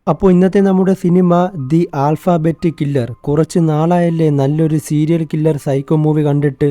അപ്പോൾ ഇന്നത്തെ നമ്മുടെ സിനിമ ദി ആൽഫാബെറ്റ് കില്ലർ. കുറച്ച് നാളായല്ലേ നല്ലൊരു സീരിയൽ കില്ലർ സൈക്കോ മൂവി കണ്ടിട്ട്.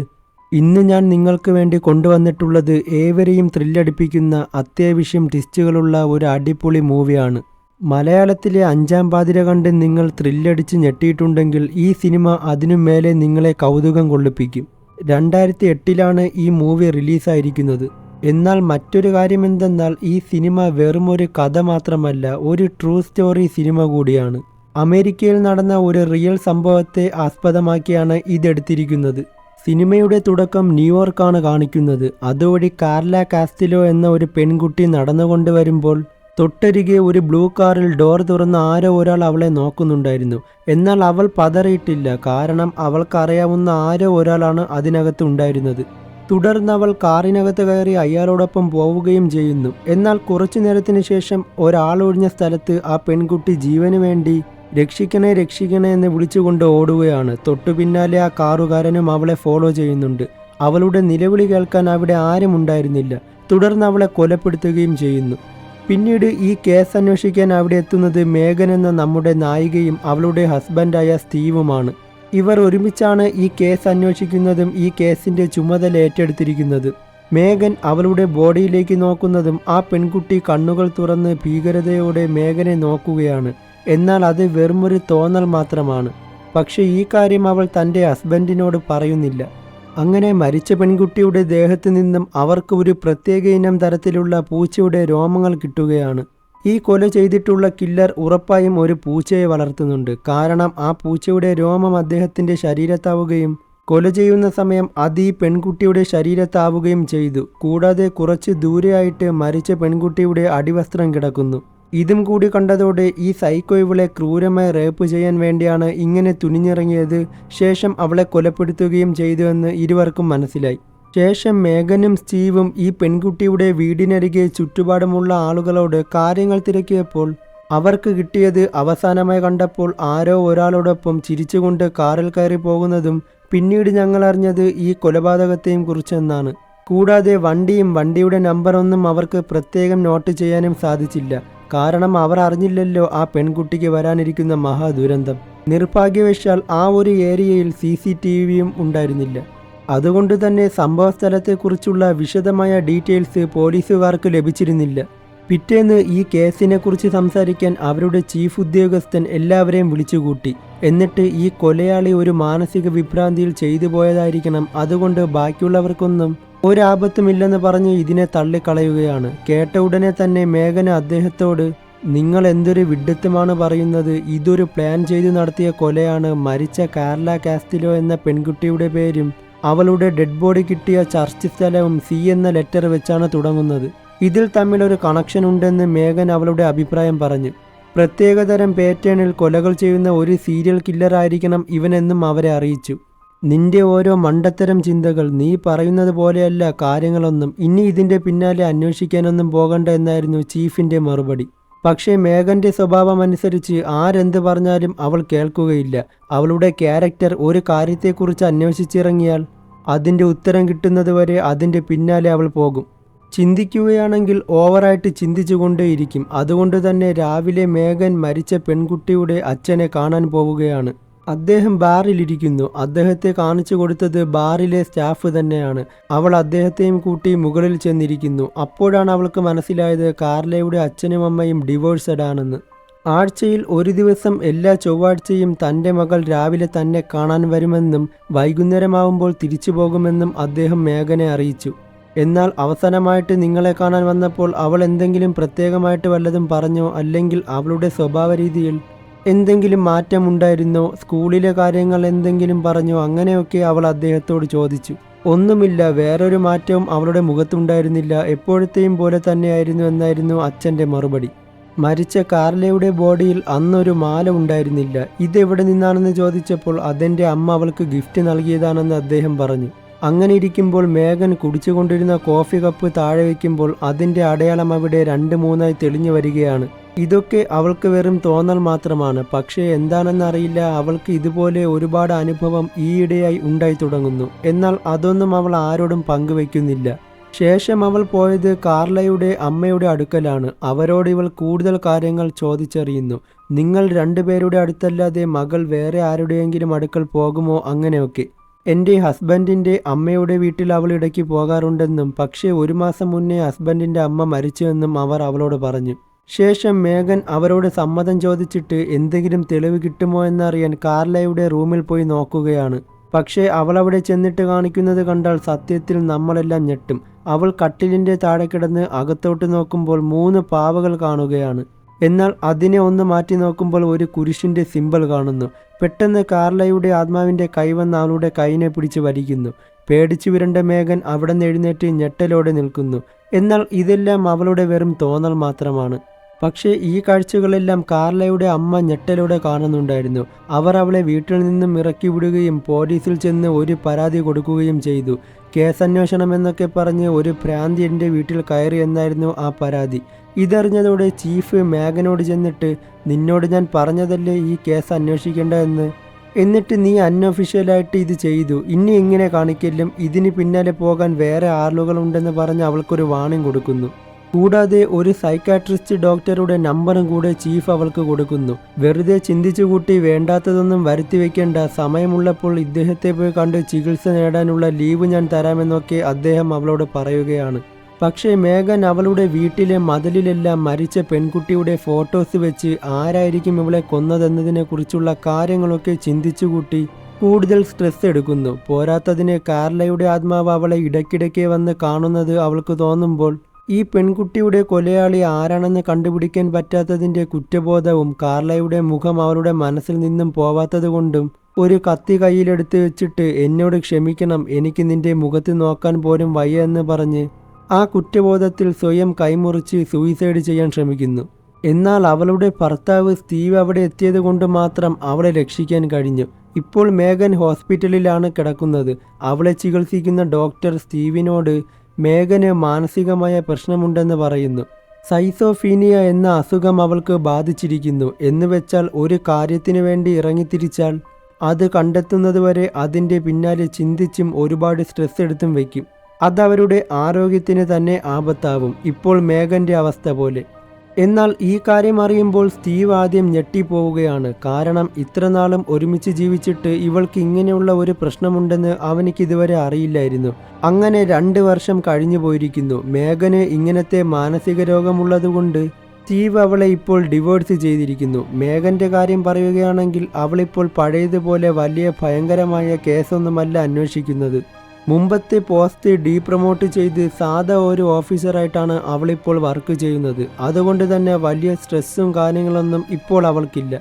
ഇന്ന് ഞാൻ നിങ്ങൾക്ക് വേണ്ടി കൊണ്ടുവന്നിട്ടുള്ളത് ഏവരെയും ത്രില്ലടിപ്പിക്കുന്ന അത്യാവശ്യം ട്വിസ്റ്റുകളുള്ള ഒരു അടിപൊളി മൂവിയാണ്. മലയാളത്തിലെ അഞ്ചാം പാതിര കണ്ട് നിങ്ങൾ ത്രില്ലടിച്ച് ഞെട്ടിയിട്ടുണ്ടെങ്കിൽ ഈ സിനിമ അതിനും മേലെ നിങ്ങളെ കൗതുകം കൊള്ളിപ്പിക്കും. 2008 ഈ മൂവി റിലീസായിരിക്കുന്നത്. എന്നാൽ മറ്റൊരു കാര്യമെന്തെന്നാൽ ഈ സിനിമ വെറുമൊരു കഥ മാത്രമല്ല, ഒരു ട്രൂ സ്റ്റോറി സിനിമ കൂടിയാണ്. അമേരിക്കയിൽ നടന്ന ഒരു റിയൽ സംഭവത്തെ ആസ്പദമാക്കിയാണ് ഇതെടുത്തിരിക്കുന്നത്. സിനിമയുടെ തുടക്കം ന്യൂയോർക്കാണ് കാണിക്കുന്നത്. അതുവഴി കാർല കാസ്റ്റിലോ എന്ന ഒരു പെൺകുട്ടി നടന്നുകൊണ്ട് വരുമ്പോൾ തൊട്ടരികെ ഒരു ബ്ലൂ കാറിൽ ഡോർ തുറന്ന് ആരോ ഒരാൾ അവളെ നോക്കുന്നുണ്ടായിരുന്നു. എന്നാൽ അവൾ പതറിയിട്ടില്ല, കാരണം അവൾക്കറിയാവുന്ന ആരോ ഒരാളാണ് അതിനകത്ത് ഉണ്ടായിരുന്നത്. തുടർന്ന് അവൾ കാറിനകത്ത് കയറി അയാളോടൊപ്പം പോവുകയും ചെയ്യുന്നു. എന്നാൽ കുറച്ചു നേരത്തിന് ശേഷം ഒരാളൊഴിഞ്ഞ സ്ഥലത്ത് ആ പെൺകുട്ടി ജീവന് വേണ്ടി രക്ഷിക്കണേ രക്ഷിക്കണേ എന്ന് വിളിച്ചുകൊണ്ട് ഓടുകയാണ്. തൊട്ടു പിന്നാലെ ആ കാറുകാരനും അവളെ ഫോളോ ചെയ്യുന്നുണ്ട്. അവളുടെ നിലവിളി കേൾക്കാൻ അവിടെ ആരും ഉണ്ടായിരുന്നില്ല. തുടർന്ന് അവളെ കൊലപ്പെടുത്തുകയും ചെയ്യുന്നു. പിന്നീട് ഈ കേസ് അന്വേഷിക്കാൻ അവിടെ എത്തുന്നത് മേഗൻ എന്ന നമ്മുടെ നായികയും അവളുടെ ഹസ്ബൻഡായ സ്റ്റീവുമാണ്. ഇവർ ഒരുമിച്ചാണ് ഈ കേസ് അന്വേഷിക്കുന്നതും ഈ കേസിന്റെ ചുമതല ഏറ്റെടുത്തിരിക്കുന്നത്. മേഗൻ അവളുടെ ബോഡിയിലേക്ക് നോക്കുന്നതും ആ പെൺകുട്ടി കണ്ണുകൾ തുറന്ന് ഭീകരതയോടെ മേഗനെ നോക്കുകയാണ്. എന്നാൽ അത് വെറുമൊരു തോന്നൽ മാത്രമാണ്. പക്ഷേ ഈ കാര്യം അവൾ തൻ്റെ ഹസ്ബൻഡിനോട് പറയുന്നില്ല. അങ്ങനെ മരിച്ച പെൺകുട്ടിയുടെ ദേഹത്ത് നിന്നും അവർക്ക് ഒരു പ്രത്യേക ഇനം തരത്തിലുള്ള പൂച്ചയുടെ രോമങ്ങൾ കിട്ടുകയാണ്. ഈ കൊല ചെയ്തിട്ടുള്ള കില്ലർ ഉറപ്പായും ഒരു പൂച്ചയെ വളർത്തുന്നുണ്ട്. കാരണം ആ പൂച്ചയുടെ രോമം അദ്ദേഹത്തിൻ്റെ ശരീരത്താവുകയും കൊല ചെയ്യുന്ന സമയം അത് ഈ പെൺകുട്ടിയുടെ ശരീരത്താവുകയും ചെയ്തു. കൂടാതെ കുറച്ച് ദൂരെയായിട്ട് മരിച്ച പെൺകുട്ടിയുടെ അടിവസ്ത്രം കിടക്കുന്നു. ഇതും കൂടി കണ്ടതോടെ ഈ സൈക്കോ ഇവളെ ക്രൂരമായി റേപ്പ് ചെയ്യാൻ വേണ്ടിയാണ് ഇങ്ങനെ തുനിഞ്ഞിറങ്ങിയത്. ശേഷം അവളെ കൊലപ്പെടുത്തുകയും ചെയ്തുവെന്ന് ഇരുവർക്കും മനസ്സിലായി. ശേഷം മേഗനും സ്റ്റീവും ഈ പെൺകുട്ടിയുടെ വീടിനരികെ ചുറ്റുപാടുമുള്ള ആളുകളോട് കാര്യങ്ങൾ തിരക്കിയപ്പോൾ അവർക്ക് കിട്ടിയത് അവസാനമായി കണ്ടപ്പോൾ ആരോ ഒരാളോടൊപ്പം ചിരിച്ചുകൊണ്ട് കാറിൽ കയറി പോകുന്നതും പിന്നീട് ഞങ്ങൾ അറിഞ്ഞത് ഈ കൊലപാതകത്തെയും കുറിച്ചെന്നാണ്. കൂടാതെ വണ്ടിയുടെ നമ്പറൊന്നും അവർക്ക് പ്രത്യേകം നോട്ട് ചെയ്യാനും സാധിച്ചില്ല. കാരണം അവർ അറിഞ്ഞില്ലല്ലോ ആ പെൺകുട്ടിക്ക് വരാനിരിക്കുന്ന മഹാദുരന്തം. നിർഭാഗ്യവശാൽ ആ ഒരു ഏരിയയിൽ CCTVയും ഉണ്ടായിരുന്നില്ല. അതുകൊണ്ട് തന്നെ സംഭവസ്ഥലത്തെക്കുറിച്ചുള്ള വിശദമായ ഡീറ്റെയിൽസ് പോലീസുകാർക്ക് ലഭിച്ചിരുന്നില്ല. പിറ്റേന്ന് ഈ കേസിനെക്കുറിച്ച് സംസാരിക്കാൻ അവരുടെ ചീഫ് ഉദ്യോഗസ്ഥൻ എല്ലാവരെയും വിളിച്ചുകൂട്ടി. എന്നിട്ട് ഈ കൊലയാളി ഒരു മാനസിക വിഭ്രാന്തിയിൽ ചെയ്തു പോയതായിരിക്കണം, അതുകൊണ്ട് ബാക്കിയുള്ളവർക്കൊന്നും ഒരാപത്തുമില്ലെന്ന് പറഞ്ഞ് ഇതിനെ തള്ളിക്കളയുകയാണ്. കേട്ട ഉടനെ തന്നെ മേഗന അദ്ദേഹത്തോട്, നിങ്ങൾ എന്തൊരു വിഡ്ഢിത്തമാണ് പറയുന്നത്, ഇതൊരു പ്ലാൻ ചെയ്തു നടത്തിയ കൊലയാണ്. മരിച്ച കാർല കാസ്റ്റിലോ എന്ന പെൺകുട്ടിയുടെ പേരും അവളുടെ ഡെഡ് ബോഡി കിട്ടിയ ചർച്ച് സ്ഥലവും C എന്ന ലെറ്റർ വെച്ചാണ് തുടങ്ങുന്നത്. ഇതിൽ തമ്മിലൊരു കണക്ഷൻ ഉണ്ടെന്ന് മേഗൻ അവളുടെ അഭിപ്രായം പറഞ്ഞു. പ്രത്യേകതരം പാറ്റേണിൽ കൊലകൾ ചെയ്യുന്ന ഒരു സീരിയൽ കില്ലറായിരിക്കണം ഇവനെന്നും അവരെ അറിയിച്ചു. നിന്റെ ഓരോ മണ്ടത്തരം ചിന്തകൾ, നീ പറയുന്നത് പോലെയല്ല കാര്യങ്ങളൊന്നും, ഇനി ഇതിൻ്റെ പിന്നാലെ അന്വേഷിക്കാനൊന്നും പോകണ്ട എന്നായിരുന്നു ചീഫിൻ്റെ മറുപടി. പക്ഷേ മേഗൻ്റെ സ്വഭാവം അനുസരിച്ച് ആരെന്ത് പറഞ്ഞാലും അവൾ കേൾക്കുകയില്ല. അവളുടെ ക്യാരക്ടർ ഒരു കാര്യത്തെക്കുറിച്ച് അന്വേഷിച്ചിറങ്ങിയാൽ അതിൻ്റെ ഉത്തരം കിട്ടുന്നതുവരെ അതിൻ്റെ പിന്നാലെ അവൾ പോകും. ചിന്തിക്കുകയാണെങ്കിൽ ഓവറായിട്ട് ചിന്തിച്ചുകൊണ്ടേയിരിക്കും. അതുകൊണ്ട് തന്നെ രാവിലെ മേഗൻ മരിച്ച പെൺകുട്ടിയുടെ അച്ഛനെ കാണാൻ പോവുകയാണ്. അദ്ദേഹം ബാറിലിരിക്കുന്നു. അദ്ദേഹത്തെ കാണിച്ചു കൊടുത്തത് ബാറിലെ സ്റ്റാഫ് തന്നെയാണ്. അവൾ അദ്ദേഹത്തെയും കൂട്ടി മുകളിൽ ചെന്നിരിക്കുന്നു. അപ്പോഴാണ് അവൾക്ക് മനസ്സിലായത് കാർലയുടെ അച്ഛനും അമ്മയും ഡിവോഴ്സഡ് ആണെന്ന്. ആഴ്ചയിൽ ഒരു ദിവസം എല്ലാ ചൊവ്വാഴ്ചയും തൻ്റെ മകൾ രാവിലെ തന്നെ കാണാൻ വരുമെന്നും വൈകുന്നേരമാവുമ്പോൾ തിരിച്ചു പോകുമെന്നും അദ്ദേഹം മേഗനെ അറിയിച്ചു. എന്നാൽ അവസാനമായിട്ട് നിങ്ങളെ കാണാൻ വന്നപ്പോൾ അവൾ എന്തെങ്കിലും പ്രത്യേകമായിട്ട് വല്ലതും പറഞ്ഞോ, അല്ലെങ്കിൽ അവളുടെ സ്വഭാവ രീതിയിൽ എന്തെങ്കിലും മാറ്റമുണ്ടായിരുന്നോ, സ്കൂളിലെ കാര്യങ്ങൾ എന്തെങ്കിലും പറഞ്ഞോ, അങ്ങനെയൊക്കെ അവൾ അദ്ദേഹത്തോട് ചോദിച്ചു. ഒന്നുമില്ല, വേറൊരു മാറ്റവും അവളുടെ മുഖത്തുണ്ടായിരുന്നില്ല, എപ്പോഴത്തെയും പോലെ തന്നെയായിരുന്നു എന്നായിരുന്നു അച്ഛൻ്റെ മറുപടി. മരിച്ച കാർലയുടെ ബോഡിയിൽ അന്നൊരു മാല ഉണ്ടായിരുന്നില്ല. ഇതെവിടെ നിന്നാണെന്ന് ചോദിച്ചപ്പോൾ അതെൻ്റെ അമ്മ അവൾക്ക് ഗിഫ്റ്റ് നൽകിയതാണെന്ന് അദ്ദേഹം പറഞ്ഞു. അങ്ങനെ ഇരിക്കുമ്പോൾ മേഗൻ കുടിച്ചുകൊണ്ടിരുന്ന കോഫി കപ്പ് താഴെ വയ്ക്കുമ്പോൾ അതിൻ്റെ അടയാളം അവിടെ 2-3 തെളിഞ്ഞു വരികയാണ്. ഇതൊക്കെ അവൾക്ക് വെറും തോന്നൽ മാത്രമാണ്. പക്ഷേ എന്താണെന്നറിയില്ല, അവൾക്ക് ഇതുപോലെ ഒരുപാട് അനുഭവം ഈയിടെയായി ഉണ്ടായി തുടങ്ങുന്നു. എന്നാൽ അതൊന്നും അവൾ ആരോടും പങ്കുവയ്ക്കുന്നില്ല. ശേഷം അവൾ പോയത് കാർലയുടെ അമ്മയുടെ അടുക്കലാണ്. അവരോട് ഇവൾ കൂടുതൽ കാര്യങ്ങൾ ചോദിച്ചറിയുന്നു. നിങ്ങൾ രണ്ടുപേരുടെ അടുത്തല്ലാതെ മകൾ വേറെ ആരുടെയെങ്കിലും അടുക്കൽ പോകുമോ, അങ്ങനെയൊക്കെ. എൻ്റെ ഹസ്ബൻഡിൻ്റെ അമ്മയുടെ വീട്ടിൽ അവൾ ഇടയ്ക്ക് പോകാറുണ്ടെന്നും പക്ഷേ 1 മാസം മുന്നേ ഹസ്ബൻഡിൻ്റെ അമ്മ മരിച്ചുവെന്നും അവർ അവളോട് പറഞ്ഞു. ശേഷം മേഗൻ അവരോട് സമ്മതം ചോദിച്ചിട്ട് എന്തെങ്കിലും തെളിവ് കിട്ടുമോ എന്നറിയാൻ കാർലയുടെ റൂമിൽ പോയി നോക്കുകയാണ്. പക്ഷേ അവളവിടെ ചെന്നിട്ട് കാണിക്കുന്നത് കണ്ടാൽ സത്യത്തിൽ നമ്മളെല്ലാം ഞെട്ടും. അവൾ കട്ടിലിൻ്റെ താഴെ കിടന്ന് അകത്തോട്ട് നോക്കുമ്പോൾ 3 പാവകൾ കാണുകയാണ്. എന്നാൽ അതിനെ ഒന്ന് മാറ്റി നോക്കുമ്പോൾ ഒരു കുരിശിൻ്റെ സിമ്പൽ കാണുന്നു. പെട്ടെന്ന് കാർലയുടെ ആത്മാവിൻ്റെ കൈവന്ന് അവളുടെ കൈനെ പിടിച്ച് വലിക്കുന്നു. പേടിച്ചു വിരണ്ട മേഗൻ അവിടെ നിന്ന് എഴുന്നേറ്റ് ഞെട്ടലോടെ നിൽക്കുന്നു. എന്നാൽ ഇതെല്ലാം അവളുടെ വെറും തോന്നൽ മാത്രമാണ്. പക്ഷേ ഈ കാഴ്ചകളെല്ലാം കാർലയുടെ അമ്മ ഞെട്ടലോടെ കാണുന്നുണ്ടായിരുന്നു. അവർ അവളെ വീട്ടിൽ നിന്നും ഇറക്കി വിടുകയും പോലീസിൽ ചെന്ന് ഒരു പരാതി കൊടുക്കുകയും ചെയ്തു. കേസന്വേഷണം എന്നൊക്കെ പറഞ്ഞ് ഒരു ഭ്രാന്തി എൻ്റെ വീട്ടിൽ കയറി എന്നായിരുന്നു ആ പരാതി. ഇതറിഞ്ഞതോടെ ചീഫ് മേഗനോട് ചെന്നിട്ട്, നിന്നോട് ഞാൻ പറഞ്ഞതല്ലേ ഈ കേസ് അന്വേഷിക്കേണ്ട എന്ന്, എന്നിട്ട് നീ അൺഒഫീഷ്യലായിട്ട് ഇത് ചെയ്തു, ഇനി ഇങ്ങനെ കാണിക്കലും, ഇതിന് പിന്നാലെ പോകാൻ വേറെ ആളുകളുണ്ടെന്ന് പറഞ്ഞ് അവൾക്കൊരു വാണിംഗ് കൊടുക്കുന്നു. കൂടാതെ ഒരു സൈക്കാട്രിസ്റ്റ് ഡോക്ടറുടെ നമ്പറും കൂടെ ചീഫ് അവൾക്ക് കൊടുക്കുന്നു. വെറുതെ ചിന്തിച്ചുകൂട്ടി വേണ്ടാത്തതൊന്നും വരുത്തി വയ്ക്കേണ്ട, സമയമുള്ളപ്പോൾ ഇദ്ദേഹത്തെ പോയി കണ്ട് ചികിത്സ നേടാനുള്ള ലീവ് ഞാൻ തരാമെന്നൊക്കെ അദ്ദേഹം അവളോട് പറയുകയാണ്. പക്ഷേ മേഗൻ അവളുടെ വീട്ടിലെ മതിലിലെല്ലാം മരിച്ച പെൺകുട്ടിയുടെ ഫോട്ടോസ് വെച്ച് ആരായിരിക്കും ഇവളെ കൊന്നതെന്നതിനെ കുറിച്ചുള്ള കാര്യങ്ങളൊക്കെ ചിന്തിച്ചുകൂട്ടി കൂടുതൽ സ്ട്രെസ് എടുക്കുന്നു. പോരാത്തതിന് കാർലയുടെ ആത്മാവ് അവളെ ഇടയ്ക്കിടയ്ക്ക് വന്ന് കാണുന്നത് അവൾക്ക് തോന്നുമ്പോൾ ഈ പെൺകുട്ടിയുടെ കൊലയാളി ആരാണെന്ന് കണ്ടുപിടിക്കാൻ പറ്റാത്തതിൻ്റെ കുറ്റബോധവും കാർലയുടെ മുഖം അവളുടെ മനസ്സിൽ നിന്നും പോവാത്തതുകൊണ്ടും ഒരു കത്തി കയ്യിലെടുത്ത് വെച്ചിട്ട്, എന്നോട് ക്ഷമിക്കണം, എനിക്ക് നിന്റെ മുഖത്ത് നോക്കാൻ പോലും വയ്യ എന്ന് പറഞ്ഞ് ആ കുറ്റബോധത്തിൽ സ്വയം കൈമുറിച്ച് സൂയിസൈഡ് ചെയ്യാൻ ശ്രമിക്കുന്നു. എന്നാൽ അവളുടെ ഭർത്താവ് സ്റ്റീവ് അവിടെ എത്തിയത് കൊണ്ട് മാത്രം അവളെ രക്ഷിക്കാൻ കഴിഞ്ഞു. ഇപ്പോൾ മേഗൻ ഹോസ്പിറ്റലിലാണ് കിടക്കുന്നത്. അവളെ ചികിത്സിക്കുന്ന ഡോക്ടർ സ്റ്റീവിനോട് മേഗന് മാനസികമായ പ്രശ്നമുണ്ടെന്ന് പറയുന്നു. സൈസോഫീനിയ എന്ന അസുഖം അവൾക്ക് ബാധിച്ചിരിക്കുന്നു. എന്നുവെച്ചാൽ ഒരു കാര്യത്തിനു വേണ്ടി ഇറങ്ങിത്തിരിച്ചാൽ അത് കണ്ടെത്തുന്നതുവരെ അതിൻ്റെ പിന്നാലെ ചിന്തിച്ചും ഒരുപാട് സ്ട്രെസ് എടുത്തും വയ്ക്കും. അതവരുടെ ആരോഗ്യത്തിന് തന്നെ ആപത്താവും. ഇപ്പോൾ മേഗൻ്റെ അവസ്ഥ പോലെ. എന്നാൽ ഈ കാര്യം അറിയുമ്പോൾ സ്റ്റീവ് ആദ്യം ഞെട്ടിപ്പോവുകയാണ്. കാരണം ഇത്രനാളും ഒരുമിച്ച് ജീവിച്ചിട്ട് ഇവൾക്ക് ഇങ്ങനെയുള്ള ഒരു പ്രശ്നമുണ്ടെന്ന് അവനിക്കിതുവരെ അറിയില്ലായിരുന്നു. അങ്ങനെ 2 വർഷം കഴിഞ്ഞു പോയിരിക്കുന്നു. മേഗന് ഇങ്ങനത്തെ മാനസിക രോഗമുള്ളതുകൊണ്ട് സ്റ്റീവ് അവളെ ഇപ്പോൾ ഡിവോഴ്സ് ചെയ്തിരിക്കുന്നു. മേഗൻ്റെ കാര്യം പറയുകയാണെങ്കിൽ അവളിപ്പോൾ പഴയതുപോലെ വലിയ ഭയങ്കരമായ കേസൊന്നുമല്ല അന്വേഷിക്കുന്നത്. മുമ്പത്തെ പോസ്റ്റ് ഡീപ്രമോട്ട് ചെയ്ത് സാധാ ഒരു ഓഫീസറായിട്ടാണ് അവളിപ്പോൾ വർക്ക് ചെയ്യുന്നത്. അതുകൊണ്ട് തന്നെ വലിയ സ്ട്രെസ്സും കാര്യങ്ങളൊന്നും ഇപ്പോൾ അവൾക്കില്ല.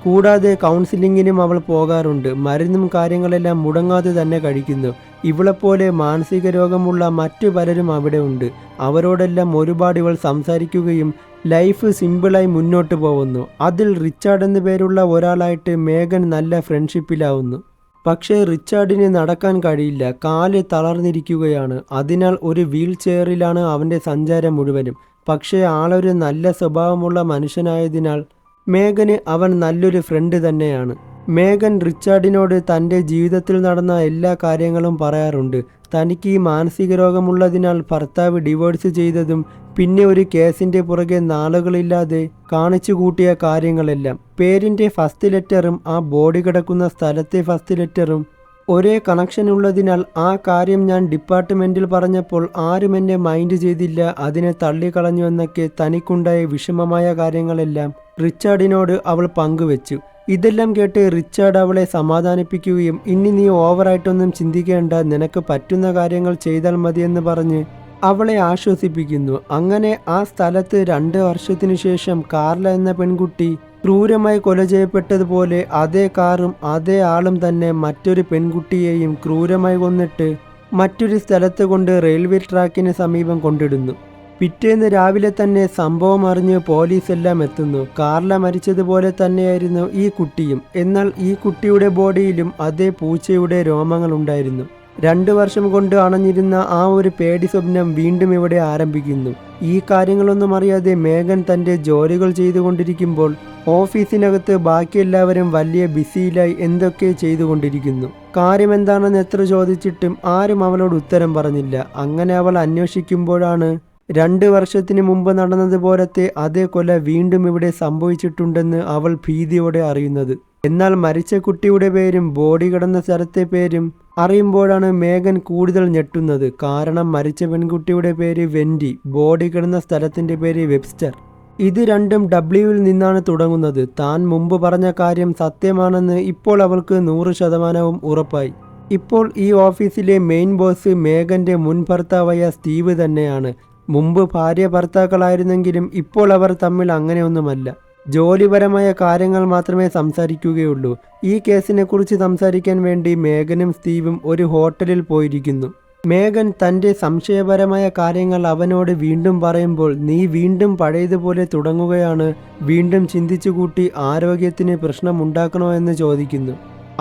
കൂടാതെ കൗൺസിലിങ്ങിനും അവൾ പോകാറുണ്ട്. മരുന്നും കാര്യങ്ങളെല്ലാം മുടങ്ങാതെ തന്നെ കഴിക്കുന്നു. ഇവളെപ്പോലെ മാനസിക രോഗമുള്ള മറ്റു പലരും അവിടെ ഉണ്ട്. അവരോടെല്ലാം ഒരുപാട് ഇവൾ സംസാരിക്കുകയും ലൈഫ് സിമ്പിളായി മുന്നോട്ട് പോകുന്നു. അതിൽ റിച്ചാർഡ് എന്നു പേരുള്ള ഒരാളായിട്ട് മേഗൻ നല്ല ഫ്രണ്ട്ഷിപ്പിലാവുന്നു. പക്ഷേ റിച്ചാർഡിന് നടക്കാൻ കഴിയില്ല. കാല് തളർന്നിരിക്കുകയാണ്. അതിനാൽ ഒരു വീൽ ചെയറിലാണ് അവൻ്റെ സഞ്ചാരം മുഴുവനും. പക്ഷേ ആളൊരു നല്ല സ്വഭാവമുള്ള മനുഷ്യനായതിനാൽ മേഗന് അവൻ നല്ലൊരു ഫ്രണ്ട് തന്നെയാണ്. മേഗൻ റിച്ചാർഡിനോട് തൻ്റെ ജീവിതത്തിൽ നടന്ന എല്ലാ കാര്യങ്ങളും പറയാറുണ്ട്. തനിക്ക് ഈ മാനസിക രോഗമുള്ളതിനാൽ ഭർത്താവ് ഡിവോഴ്സ് ചെയ്തതും പിന്നെ ഒരു കേസിൻ്റെ പുറകെ നാളുകളില്ലാതെ കാണിച്ചു കൂട്ടിയ കാര്യങ്ങളെല്ലാം. പേരിൻ്റെ ഫസ്റ്റ് ലെറ്ററും ആ ബോഡി കിടക്കുന്ന സ്ഥലത്തെ ഫസ്റ്റ് ലെറ്ററും ഒരേ കണക്ഷൻ ഉള്ളതിനാൽ ആ കാര്യം ഞാൻ ഡിപ്പാർട്ട്മെൻറ്റിൽ പറഞ്ഞപ്പോൾ ആരും എന്നെ മൈൻഡ് ചെയ്തില്ല, അതിനെ തള്ളിക്കളഞ്ഞു എന്നൊക്കെ തനിക്കുണ്ടായ വിഷമമായ കാര്യങ്ങളെല്ലാം റിച്ചാർഡിനോട് അവൾ പങ്കുവെച്ചു. ഇതെല്ലാം കേട്ട് റിച്ചാർഡ് അവളെ സമാധാനിപ്പിക്കുകയും ഇനി നീ ഓവറായിട്ടൊന്നും ചിന്തിക്കേണ്ട, നിനക്ക് പറ്റുന്ന കാര്യങ്ങൾ ചെയ്താൽ മതിയെന്ന് പറഞ്ഞ് അവളെ ആശ്വസിപ്പിക്കുന്നു. അങ്ങനെ ആ സ്ഥലത്ത് 2 വർഷത്തിനു ശേഷം കാർല എന്ന പെൺകുട്ടി ക്രൂരമായി കൊല ചെയ്യപ്പെട്ടതുപോലെ അതേ കാറും അതേ ആളും തന്നെ മറ്റൊരു പെൺകുട്ടിയെയും ക്രൂരമായി കൊന്നിട്ട് മറ്റൊരു സ്ഥലത്ത് കൊണ്ട് റെയിൽവേ ട്രാക്കിന് സമീപം കൊണ്ടിടുന്നു. പിറ്റേന്ന് രാവിലെ തന്നെ സംഭവം അറിഞ്ഞ് പോലീസ് എല്ലാം എത്തുന്നു. കാർല മരിച്ചതുപോലെ തന്നെയായിരുന്നു ഈ കുട്ടിയും. എന്നാൽ ഈ കുട്ടിയുടെ ബോഡിയിലും അതേ പൂച്ചയുടെ രോമങ്ങൾ ഉണ്ടായിരുന്നു. 2 വർഷം കൊണ്ട് അണഞ്ഞിരുന്ന ആ ഒരു പേടി സ്വപ്നം വീണ്ടും ഇവിടെ ആരംഭിക്കുന്നു. ഈ കാര്യങ്ങളൊന്നും അറിയാതെ മേഗൻ തൻ്റെ ജോലികൾ ചെയ്തുകൊണ്ടിരിക്കുമ്പോൾ ഓഫീസിനകത്ത് ബാക്കിയെല്ലാവരും വലിയ ബിസിയിലായി എന്തൊക്കെ ചെയ്തുകൊണ്ടിരിക്കുന്നു. കാര്യമെന്താണെന്ന് എത്ര ചോദിച്ചിട്ടും ആരും അവളോട് ഉത്തരം പറഞ്ഞില്ല. അങ്ങനെ അവൾ അന്വേഷിക്കുമ്പോഴാണ് 2 വർഷത്തിന് മുമ്പ് നടന്നതുപോലത്തെ അതേ കൊല വീണ്ടും ഇവിടെ സംഭവിച്ചിട്ടുണ്ടെന്ന് അവൾ ഭീതിയോടെ അറിയുന്നത്. എന്നാൽ മരിച്ച കുട്ടിയുടെ പേരും ബോഡി കിടന്ന സ്ഥലത്തെ പേരും അറിയുമ്പോഴാണ് മേഗൻ കൂടുതൽ ഞെട്ടുന്നത്. കാരണം മരിച്ച പെൺകുട്ടിയുടെ പേര് വെൻഡി, ബോഡി കിടന്ന സ്ഥലത്തിൻ്റെ പേര് വെബ്സ്റ്റർ. ഇത് രണ്ടും ഡബ്ല്യുവിൽ നിന്നാണ് തുടങ്ങുന്നത്. താൻ മുമ്പ് പറഞ്ഞ കാര്യം സത്യമാണെന്ന് ഇപ്പോൾ അവൾക്ക് 100% ഉറപ്പായി. ഇപ്പോൾ ഈ ഓഫീസിലെ മെയിൻ ബോസ് മേഗന്റെ മുൻ ഭർത്താവായ സ്റ്റീവ് തന്നെയാണ്. മുമ്പ് ഭാര്യ ഭർത്താക്കളായിരുന്നെങ്കിലും ഇപ്പോൾ അവർ തമ്മിൽ അങ്ങനെയൊന്നുമല്ല. ജോലിപരമായ കാര്യങ്ങൾ മാത്രമേ സംസാരിക്കുകയുള്ളൂ. ഈ കേസിനെക്കുറിച്ച് സംസാരിക്കാൻ വേണ്ടി മേഗനും സ്റ്റീവും ഒരു ഹോട്ടലിൽ പോയിരിക്കുന്നു. മേഗൻ തൻ്റെ സംശയപരമായ കാര്യങ്ങൾ അവനോട് വീണ്ടും പറയുമ്പോൾ, നീ വീണ്ടും പഴയതുപോലെ തുടങ്ങുകയാണ്, വീണ്ടും ചിന്തിച്ചുകൂട്ടി ആരോഗ്യത്തിന് പ്രശ്നമുണ്ടാക്കണോ എന്ന് ചോദിക്കുന്നു.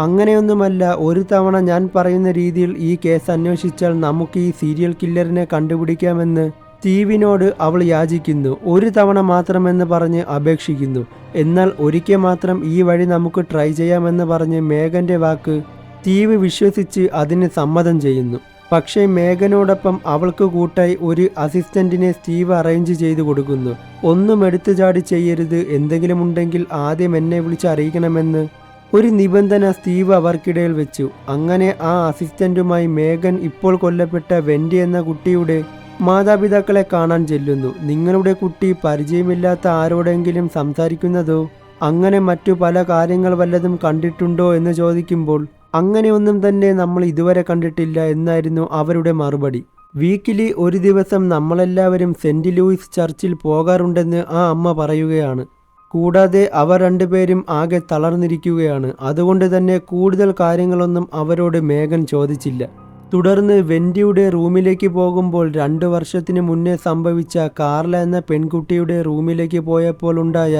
അങ്ങനെയൊന്നുമല്ല, ഒരു തവണ ഞാൻ പറയുന്ന രീതിയിൽ ഈ കേസ് അന്വേഷിച്ചാൽ നമുക്ക് ഈ സീരിയൽ കില്ലറിനെ കണ്ടുപിടിക്കാമെന്ന് സ്റ്റീവിനോട് അവൾ യാചിക്കുന്നു. ഒരു തവണ മാത്രമെന്ന് പറഞ്ഞ് അപേക്ഷിക്കുന്നു. എന്നാൽ ഒരിക്കൽ മാത്രം ഈ വഴി നമുക്ക് ട്രൈ ചെയ്യാമെന്ന് പറഞ്ഞ് മേഗന്റെ വാക്ക് സ്റ്റീവ് വിശ്വസിച്ച് അതിന് സമ്മതം ചെയ്യുന്നു. പക്ഷേ മേഗനോടൊപ്പം അവൾക്ക് കൂട്ടായി ഒരു അസിസ്റ്റന്റിനെ സ്റ്റീവ് അറേഞ്ച് ചെയ്തു കൊടുക്കുന്നു. ഒന്നും എടുത്തു ചാടി ചെയ്യരുത്, എന്തെങ്കിലും ഉണ്ടെങ്കിൽ ആദ്യം എന്നെ വിളിച്ച് അറിയിക്കണമെന്ന് ഒരു നിബന്ധന സ്റ്റീവ് അവർക്കിടയിൽ വെച്ചു. അങ്ങനെ ആ അസിസ്റ്റന്റുമായി മേഗൻ ഇപ്പോൾ കൊല്ലപ്പെട്ട വെൻഡി എന്ന കുട്ടിയുടെ മാതാപിതാക്കളെ കാണാൻ ചെല്ലുന്നു. നിങ്ങളുടെ കുട്ടി പരിചയമില്ലാത്ത ആരോടെങ്കിലും സംസാരിക്കുന്നതോ അങ്ങനെ മറ്റു പല കാര്യങ്ങൾ വല്ലതും കണ്ടിട്ടുണ്ടോ എന്ന് ചോദിക്കുമ്പോൾ, അങ്ങനെയൊന്നും തന്നെ നമ്മൾ ഇതുവരെ കണ്ടിട്ടില്ല എന്നായിരുന്നു അവരുടെ മറുപടി. വീക്കിലി ഒരു ദിവസം നമ്മളെല്ലാവരും സെന്റ് ലൂയിസ് ചർച്ചിൽ പോകാറുണ്ടെന്ന് ആ അമ്മ പറയുകയാണ്. കൂടാതെ അവർ രണ്ടുപേരും ആകെ തളർന്നിരിക്കുകയാണ്. അതുകൊണ്ട് തന്നെ കൂടുതൽ കാര്യങ്ങളൊന്നും അവരോട് മേഗൻ ചോദിച്ചില്ല. തുടർന്ന് വെൻഡിയുടെ റൂമിലേക്ക് പോകുമ്പോൾ 2 വർഷത്തിന് മുന്നേ സംഭവിച്ച കാർല എന്ന പെൺകുട്ടിയുടെ റൂമിലേക്ക് പോയപ്പോൾ ഉണ്ടായ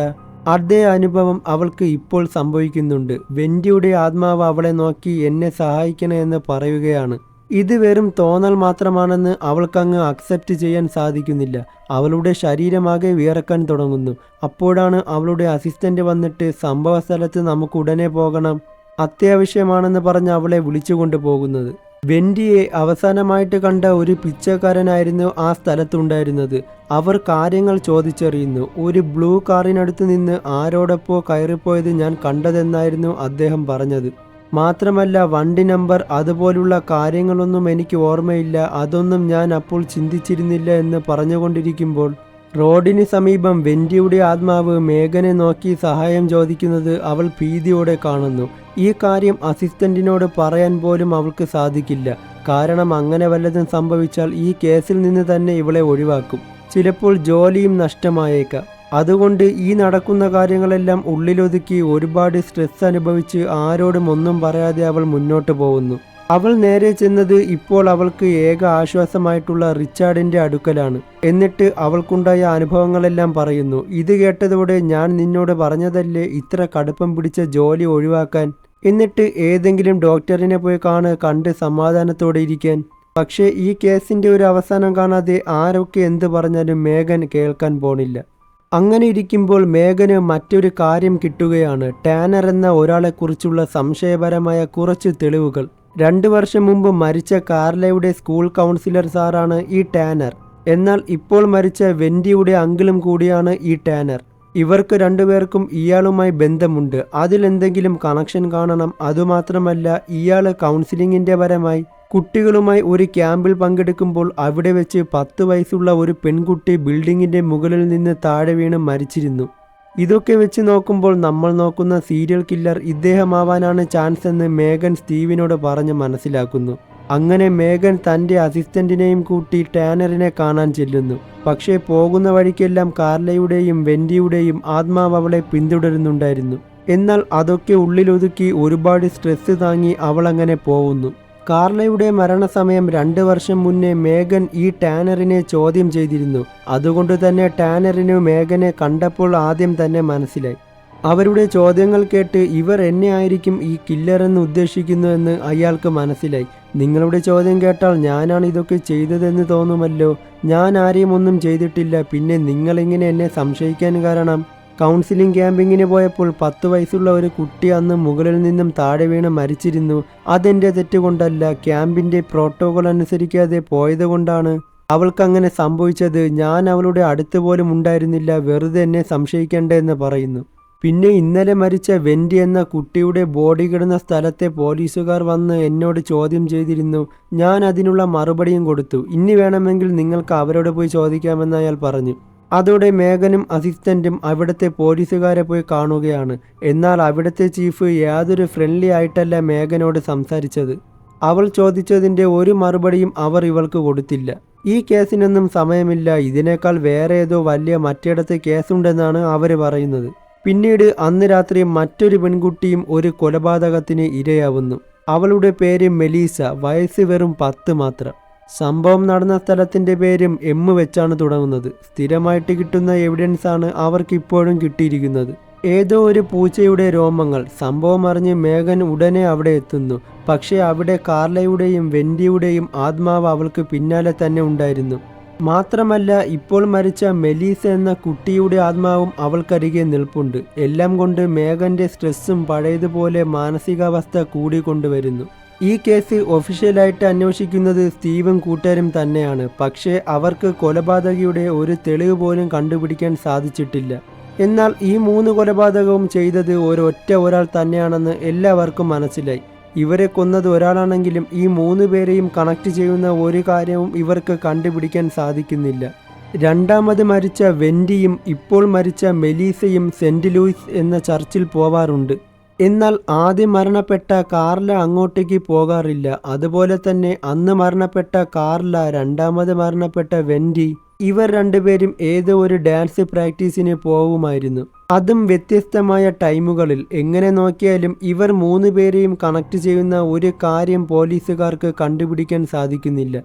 അതേ അനുഭവം അവൾക്ക് ഇപ്പോൾ സംഭവിക്കുന്നുണ്ട്. വെൻഡിയുടെ ആത്മാവ് അവളെ നോക്കി എന്നെ സഹായിക്കണേ എന്ന് പറയുകയാണ്. ഇത് വെറും തോന്നൽ മാത്രമാണെന്ന് അവൾക്കങ്ങ് അക്സെപ്റ്റ് ചെയ്യാൻ സാധിക്കുന്നില്ല. അവളുടെ ശരീരമാകെ വിയർക്കാൻ തുടങ്ങുന്നു. അപ്പോഴാണ് അവളുടെ അസിസ്റ്റന്റ് വന്നിട്ട് സംഭവ സ്ഥലത്ത് നമുക്ക് ഉടനെ പോകണം, അത്യാവശ്യമാണെന്ന് പറഞ്ഞ് അവളെ വിളിച്ചുകൊണ്ട് പോകുന്നത്. വെൻഡിയെ അവസാനമായിട്ട് കണ്ട ഒരു പിച്ചക്കാരനായിരുന്നു ആ സ്ഥലത്തുണ്ടായിരുന്നത്. അവർ കാര്യങ്ങൾ ചോദിച്ചറിയുന്നു. ഒരു ബ്ലൂ കാറിനടുത്ത് നിന്ന് ആരോടൊപ്പോ കയറിപ്പോയത് ഞാൻ കണ്ടതെന്നായിരുന്നു അദ്ദേഹം പറഞ്ഞത്. മാത്രമല്ല വണ്ടി നമ്പർ അതുപോലുള്ള കാര്യങ്ങളൊന്നും എനിക്ക് ഓർമ്മയില്ല, അതൊന്നും ഞാൻ അപ്പോൾ ചിന്തിച്ചിരുന്നില്ല എന്ന് പറഞ്ഞുകൊണ്ടിരിക്കുമ്പോൾ റോഡിന് സമീപം വെൻഡിയുടെ ആത്മാവ് മേഗനെ നോക്കി സഹായം ചോദിക്കുന്നത് അവൾ ഭീതിയോടെ കാണുന്നു. ഈ കാര്യം അസിസ്റ്റന്റിനോട് പറയാൻ പോലും അവൾക്ക് സാധിക്കില്ല. കാരണം അങ്ങനെ വല്ലതും സംഭവിച്ചാൽ ഈ കേസിൽ നിന്ന് തന്നെ ഇവളെ ഒഴിവാക്കും. ചിലപ്പോൾ ജോലിയും നഷ്ടമായേക്കാം. അതുകൊണ്ട് ഈ നടക്കുന്ന കാര്യങ്ങളെല്ലാം ഉള്ളിലൊതുക്കി ഒരുപാട് സ്ട്രെസ് അനുഭവിച്ച് ആരോടും ഒന്നും പറയാതെ അവൾ മുന്നോട്ട് പോകുന്നു. അവൾ നേരെ ചെന്നത് ഇപ്പോൾ അവൾക്ക് ഏക ആശ്വാസമായിട്ടുള്ള റിച്ചാർഡിന്റെ അടുക്കലാണ്. എന്നിട്ട് അവൾക്കുണ്ടായ അനുഭവങ്ങളെല്ലാം പറയുന്നു. ഇത് കേട്ടതോടെ ഞാൻ നിന്നോട് പറഞ്ഞതല്ലേ ഇത്ര കടുപ്പം പിടിച്ച ജോലി ഒഴിവാക്കാൻ, എന്നിട്ട് ഏതെങ്കിലും ഡോക്ടറിനെ പോയി കണ്ട് സമാധാനത്തോടെ ഇരിക്കാൻ. പക്ഷേ ഈ കേസിന്റെ ഒരു അവസാനം കാണാതെ ആരൊക്കെ എന്ത് പറഞ്ഞാലും മേഗൻ കേൾക്കാൻ പോണില്ല. അങ്ങനെ ഇരിക്കുമ്പോൾ മേഗന് മറ്റൊരു കാര്യം കിട്ടുകയാണ്. ടാനർ എന്ന ഒരാളെക്കുറിച്ചുള്ള സംശയപരമായ കുറച്ച് തെളിവുകൾ. 2 വർഷം മുമ്പ് മരിച്ച കാർലയുടെ സ്കൂൾ കൗൺസിലർ സാറാണ് ഈ ടാനർ. എന്നാൽ ഇപ്പോൾ മരിച്ച വെൻഡിയുടെ അങ്കിളും കൂടിയാണ് ഈ ടാനർ. ഇവർക്ക് രണ്ടുപേർക്കും ഇയാളുമായി ബന്ധമുണ്ട്. അതിലെന്തെങ്കിലും കണക്ഷൻ കാണണം. അതുമാത്രമല്ല ഇയാൾ കൗൺസിലിങ്ങിൻ്റെ പരമായി കുട്ടികളുമായി ഒരു ക്യാമ്പിൽ പങ്കെടുക്കുമ്പോൾ അവിടെ വെച്ച് 10 വയസ്സുള്ള ഒരു പെൺകുട്ടി ബിൽഡിങ്ങിൻ്റെ മുകളിൽ നിന്ന് താഴെ വീണ് മരിച്ചിരുന്നു. ഇതൊക്കെ വെച്ച് നോക്കുമ്പോൾ നമ്മൾ നോക്കുന്ന സീരിയൽ കില്ലർ ഇദ്ദേഹമാവാനാണ് ചാൻസ് എന്ന് മേഗൻ സ്റ്റീവിനോട് പറഞ്ഞ് മനസ്സിലാക്കുന്നു. അങ്ങനെ മേഗൻ തൻ്റെ അസിസ്റ്റന്റിനെയും കൂട്ടി ടാനറിനെ കാണാൻ ചെല്ലുന്നു. പക്ഷേ പോകുന്ന വഴിക്കെല്ലാം കാർലയുടെയും വെൻഡിയുടെയും ആത്മാവ് അവളെ പിന്തുടരുന്നുണ്ടായിരുന്നു. എന്നാൽ അതൊക്കെ ഉള്ളിലൊതുക്കി ഒരുപാട് സ്ട്രെസ് താങ്ങി അവളങ്ങനെ പോകുന്നു. കാർലയുടെ മരണസമയം 2 വർഷം മുന്നേ മേഗൻ ഈ ടാനറിനെ ചോദ്യം ചെയ്തിരുന്നു. അതുകൊണ്ട് തന്നെ ടാനറിന് മേഗനെ കണ്ടപ്പോൾ ആദ്യം തന്നെ മനസ്സിലായി. അവരുടെ ചോദ്യങ്ങൾ കേട്ട് ഇവർ എന്നെ ആയിരിക്കും ഈ കില്ലറെന്ന് ഉദ്ദേശിക്കുന്നുവെന്ന് അയാൾക്ക് മനസ്സിലായി. നിങ്ങളുടെ ചോദ്യം കേട്ടാൽ ഞാനാണ് ഇതൊക്കെ ചെയ്തതെന്ന് തോന്നുമല്ലോ. ഞാൻ ആരെയും ഒന്നും ചെയ്തിട്ടില്ല. പിന്നെ നിങ്ങളിങ്ങനെ എന്നെ സംശയിക്കാൻ കാരണം കൗൺസിലിംഗ് ക്യാമ്പിങ്ങിന് പോയപ്പോൾ 10 വയസ്സുള്ള ഒരു കുട്ടി അന്ന് മുകളിൽ നിന്നും താഴെ വീണ് മരിച്ചിരുന്നു. അതെൻ്റെ തെറ്റുകൊണ്ടല്ല, ക്യാമ്പിൻ്റെ പ്രോട്ടോകോൾ അനുസരിക്കാതെ പോയതുകൊണ്ടാണ് അവൾക്കങ്ങനെ സംഭവിച്ചത്. ഞാൻ അവളുടെ അടുത്ത് പോലും ഉണ്ടായിരുന്നില്ല, വെറുതെ എന്നെ സംശയിക്കേണ്ട എന്ന് പറയുന്നു. പിന്നെ ഇന്നലെ മരിച്ച വെൻഡി എന്ന കുട്ടിയുടെ ബോഡി കിടന്ന സ്ഥലത്തെ പോലീസുകാർ വന്ന് എന്നോട് ചോദ്യം ചെയ്തിരുന്നു. ഞാൻ അതിനുള്ള മറുപടിയും കൊടുത്തു. ഇനി വേണമെങ്കിൽ നിങ്ങൾക്ക് അവരോട് പോയി ചോദിക്കാമെന്ന് അയാൾ പറഞ്ഞു. അതോടെ മേഗനും അസിസ്റ്റന്റും അവിടുത്തെ പോലീസുകാരെ പോയി കാണുകയാണ്. എന്നാൽ അവിടുത്തെ ചീഫ് യാതൊരു ഫ്രണ്ട്ലി ആയിട്ടല്ല മേഗനോട് സംസാരിച്ചത്. അവൾ ചോദിച്ചതിൻ്റെ ഒരു മറുപടിയും അവർ ഇവൾക്ക് കൊടുത്തില്ല. ഈ കേസിനൊന്നും സമയമില്ല, ഇതിനേക്കാൾ വേറെ ഏതോ വലിയ മറ്റിടത്ത് കേസുണ്ടെന്നാണ് അവർ പറയുന്നത്. പിന്നീട് അന്ന് രാത്രി മറ്റൊരു പെൺകുട്ടിയും ഒരു കൊലപാതകത്തിന് ഇരയാവുന്നു. അവളുടെ പേര് മെലീസ, വയസ്സ് വെറും 10 മാത്രം. സംഭവം നടന്ന സ്ഥലത്തിൻ്റെ പേരും എം വെച്ചാണ് തുടങ്ങുന്നത്. സ്ഥിരമായിട്ട് കിട്ടുന്ന എവിഡൻസാണ് അവർക്കിപ്പോഴും കിട്ടിയിരിക്കുന്നത്. ഏതോ ഒരു പൂച്ചയുടെ രോമങ്ങൾ. സംഭവം അറിഞ്ഞ് മേഗൻ ഉടനെ അവിടെ എത്തുന്നു. പക്ഷേ അവിടെ കാർലയുടെയും വെൻഡിയുടെയും ആത്മാവ് അവൾക്ക് പിന്നാലെ തന്നെ ഉണ്ടായിരുന്നു. മാത്രമല്ല ഇപ്പോൾ മരിച്ച മെലീസ എന്ന കുട്ടിയുടെ ആത്മാവും അവൾക്കരികെ നിൽപ്പുണ്ട്. എല്ലാം കൊണ്ട് മേഗൻ്റെ സ്ട്രെസ്സും പഴയതുപോലെ മാനസികാവസ്ഥ കൂടിക്കൊണ്ടുവരുന്നു. ഈ കേസ് ഒഫീഷ്യലായിട്ട് അന്വേഷിക്കുന്നത് സ്റ്റീവും കൂട്ടരും തന്നെയാണ്. പക്ഷേ അവർക്ക് കൊലപാതകിയുടെ ഒരു തെളിവ് പോലും കണ്ടുപിടിക്കാൻ സാധിച്ചിട്ടില്ല. എന്നാൽ ഈ 3 കൊലപാതകവും ചെയ്തത് ഒരാൾ തന്നെയാണെന്ന് എല്ലാവർക്കും മനസ്സിലായി. ഇവരെ കൊന്നത് ഒരാളാണെങ്കിലും ഈ 3 പേരെയും കണക്ട് ചെയ്യുന്ന ഒരു കാര്യവും ഇവർക്ക് കണ്ടുപിടിക്കാൻ സാധിക്കുന്നില്ല. രണ്ടാമത് മരിച്ച വെൻഡിയും ഇപ്പോൾ മരിച്ച മെലീസയും സെന്റ് ലൂയിസ് എന്ന ചർച്ചിൽ പോവാറുണ്ട്. എന്നാൽ ആദ്യം മരണപ്പെട്ട കാർല അങ്ങോട്ടേക്ക് പോകാറില്ല. അതുപോലെ തന്നെ അന്ന് മരണപ്പെട്ട കാർല, രണ്ടാമത് മരണപ്പെട്ട വെൻഡി, ഇവർ രണ്ടുപേരും ഏതോ ഒരു ഡാൻസ് പ്രാക്ടീസിന് പോവുമായിരുന്നു. അതും വ്യത്യസ്തമായ ടൈമുകളിൽ. എങ്ങനെ നോക്കിയാലും ഇവർ 3 പേരെയും കണക്ട് ചെയ്യുന്ന ഒരു കാര്യം പോലീസുകാർക്ക് കണ്ടുപിടിക്കാൻ സാധിക്കുന്നില്ല.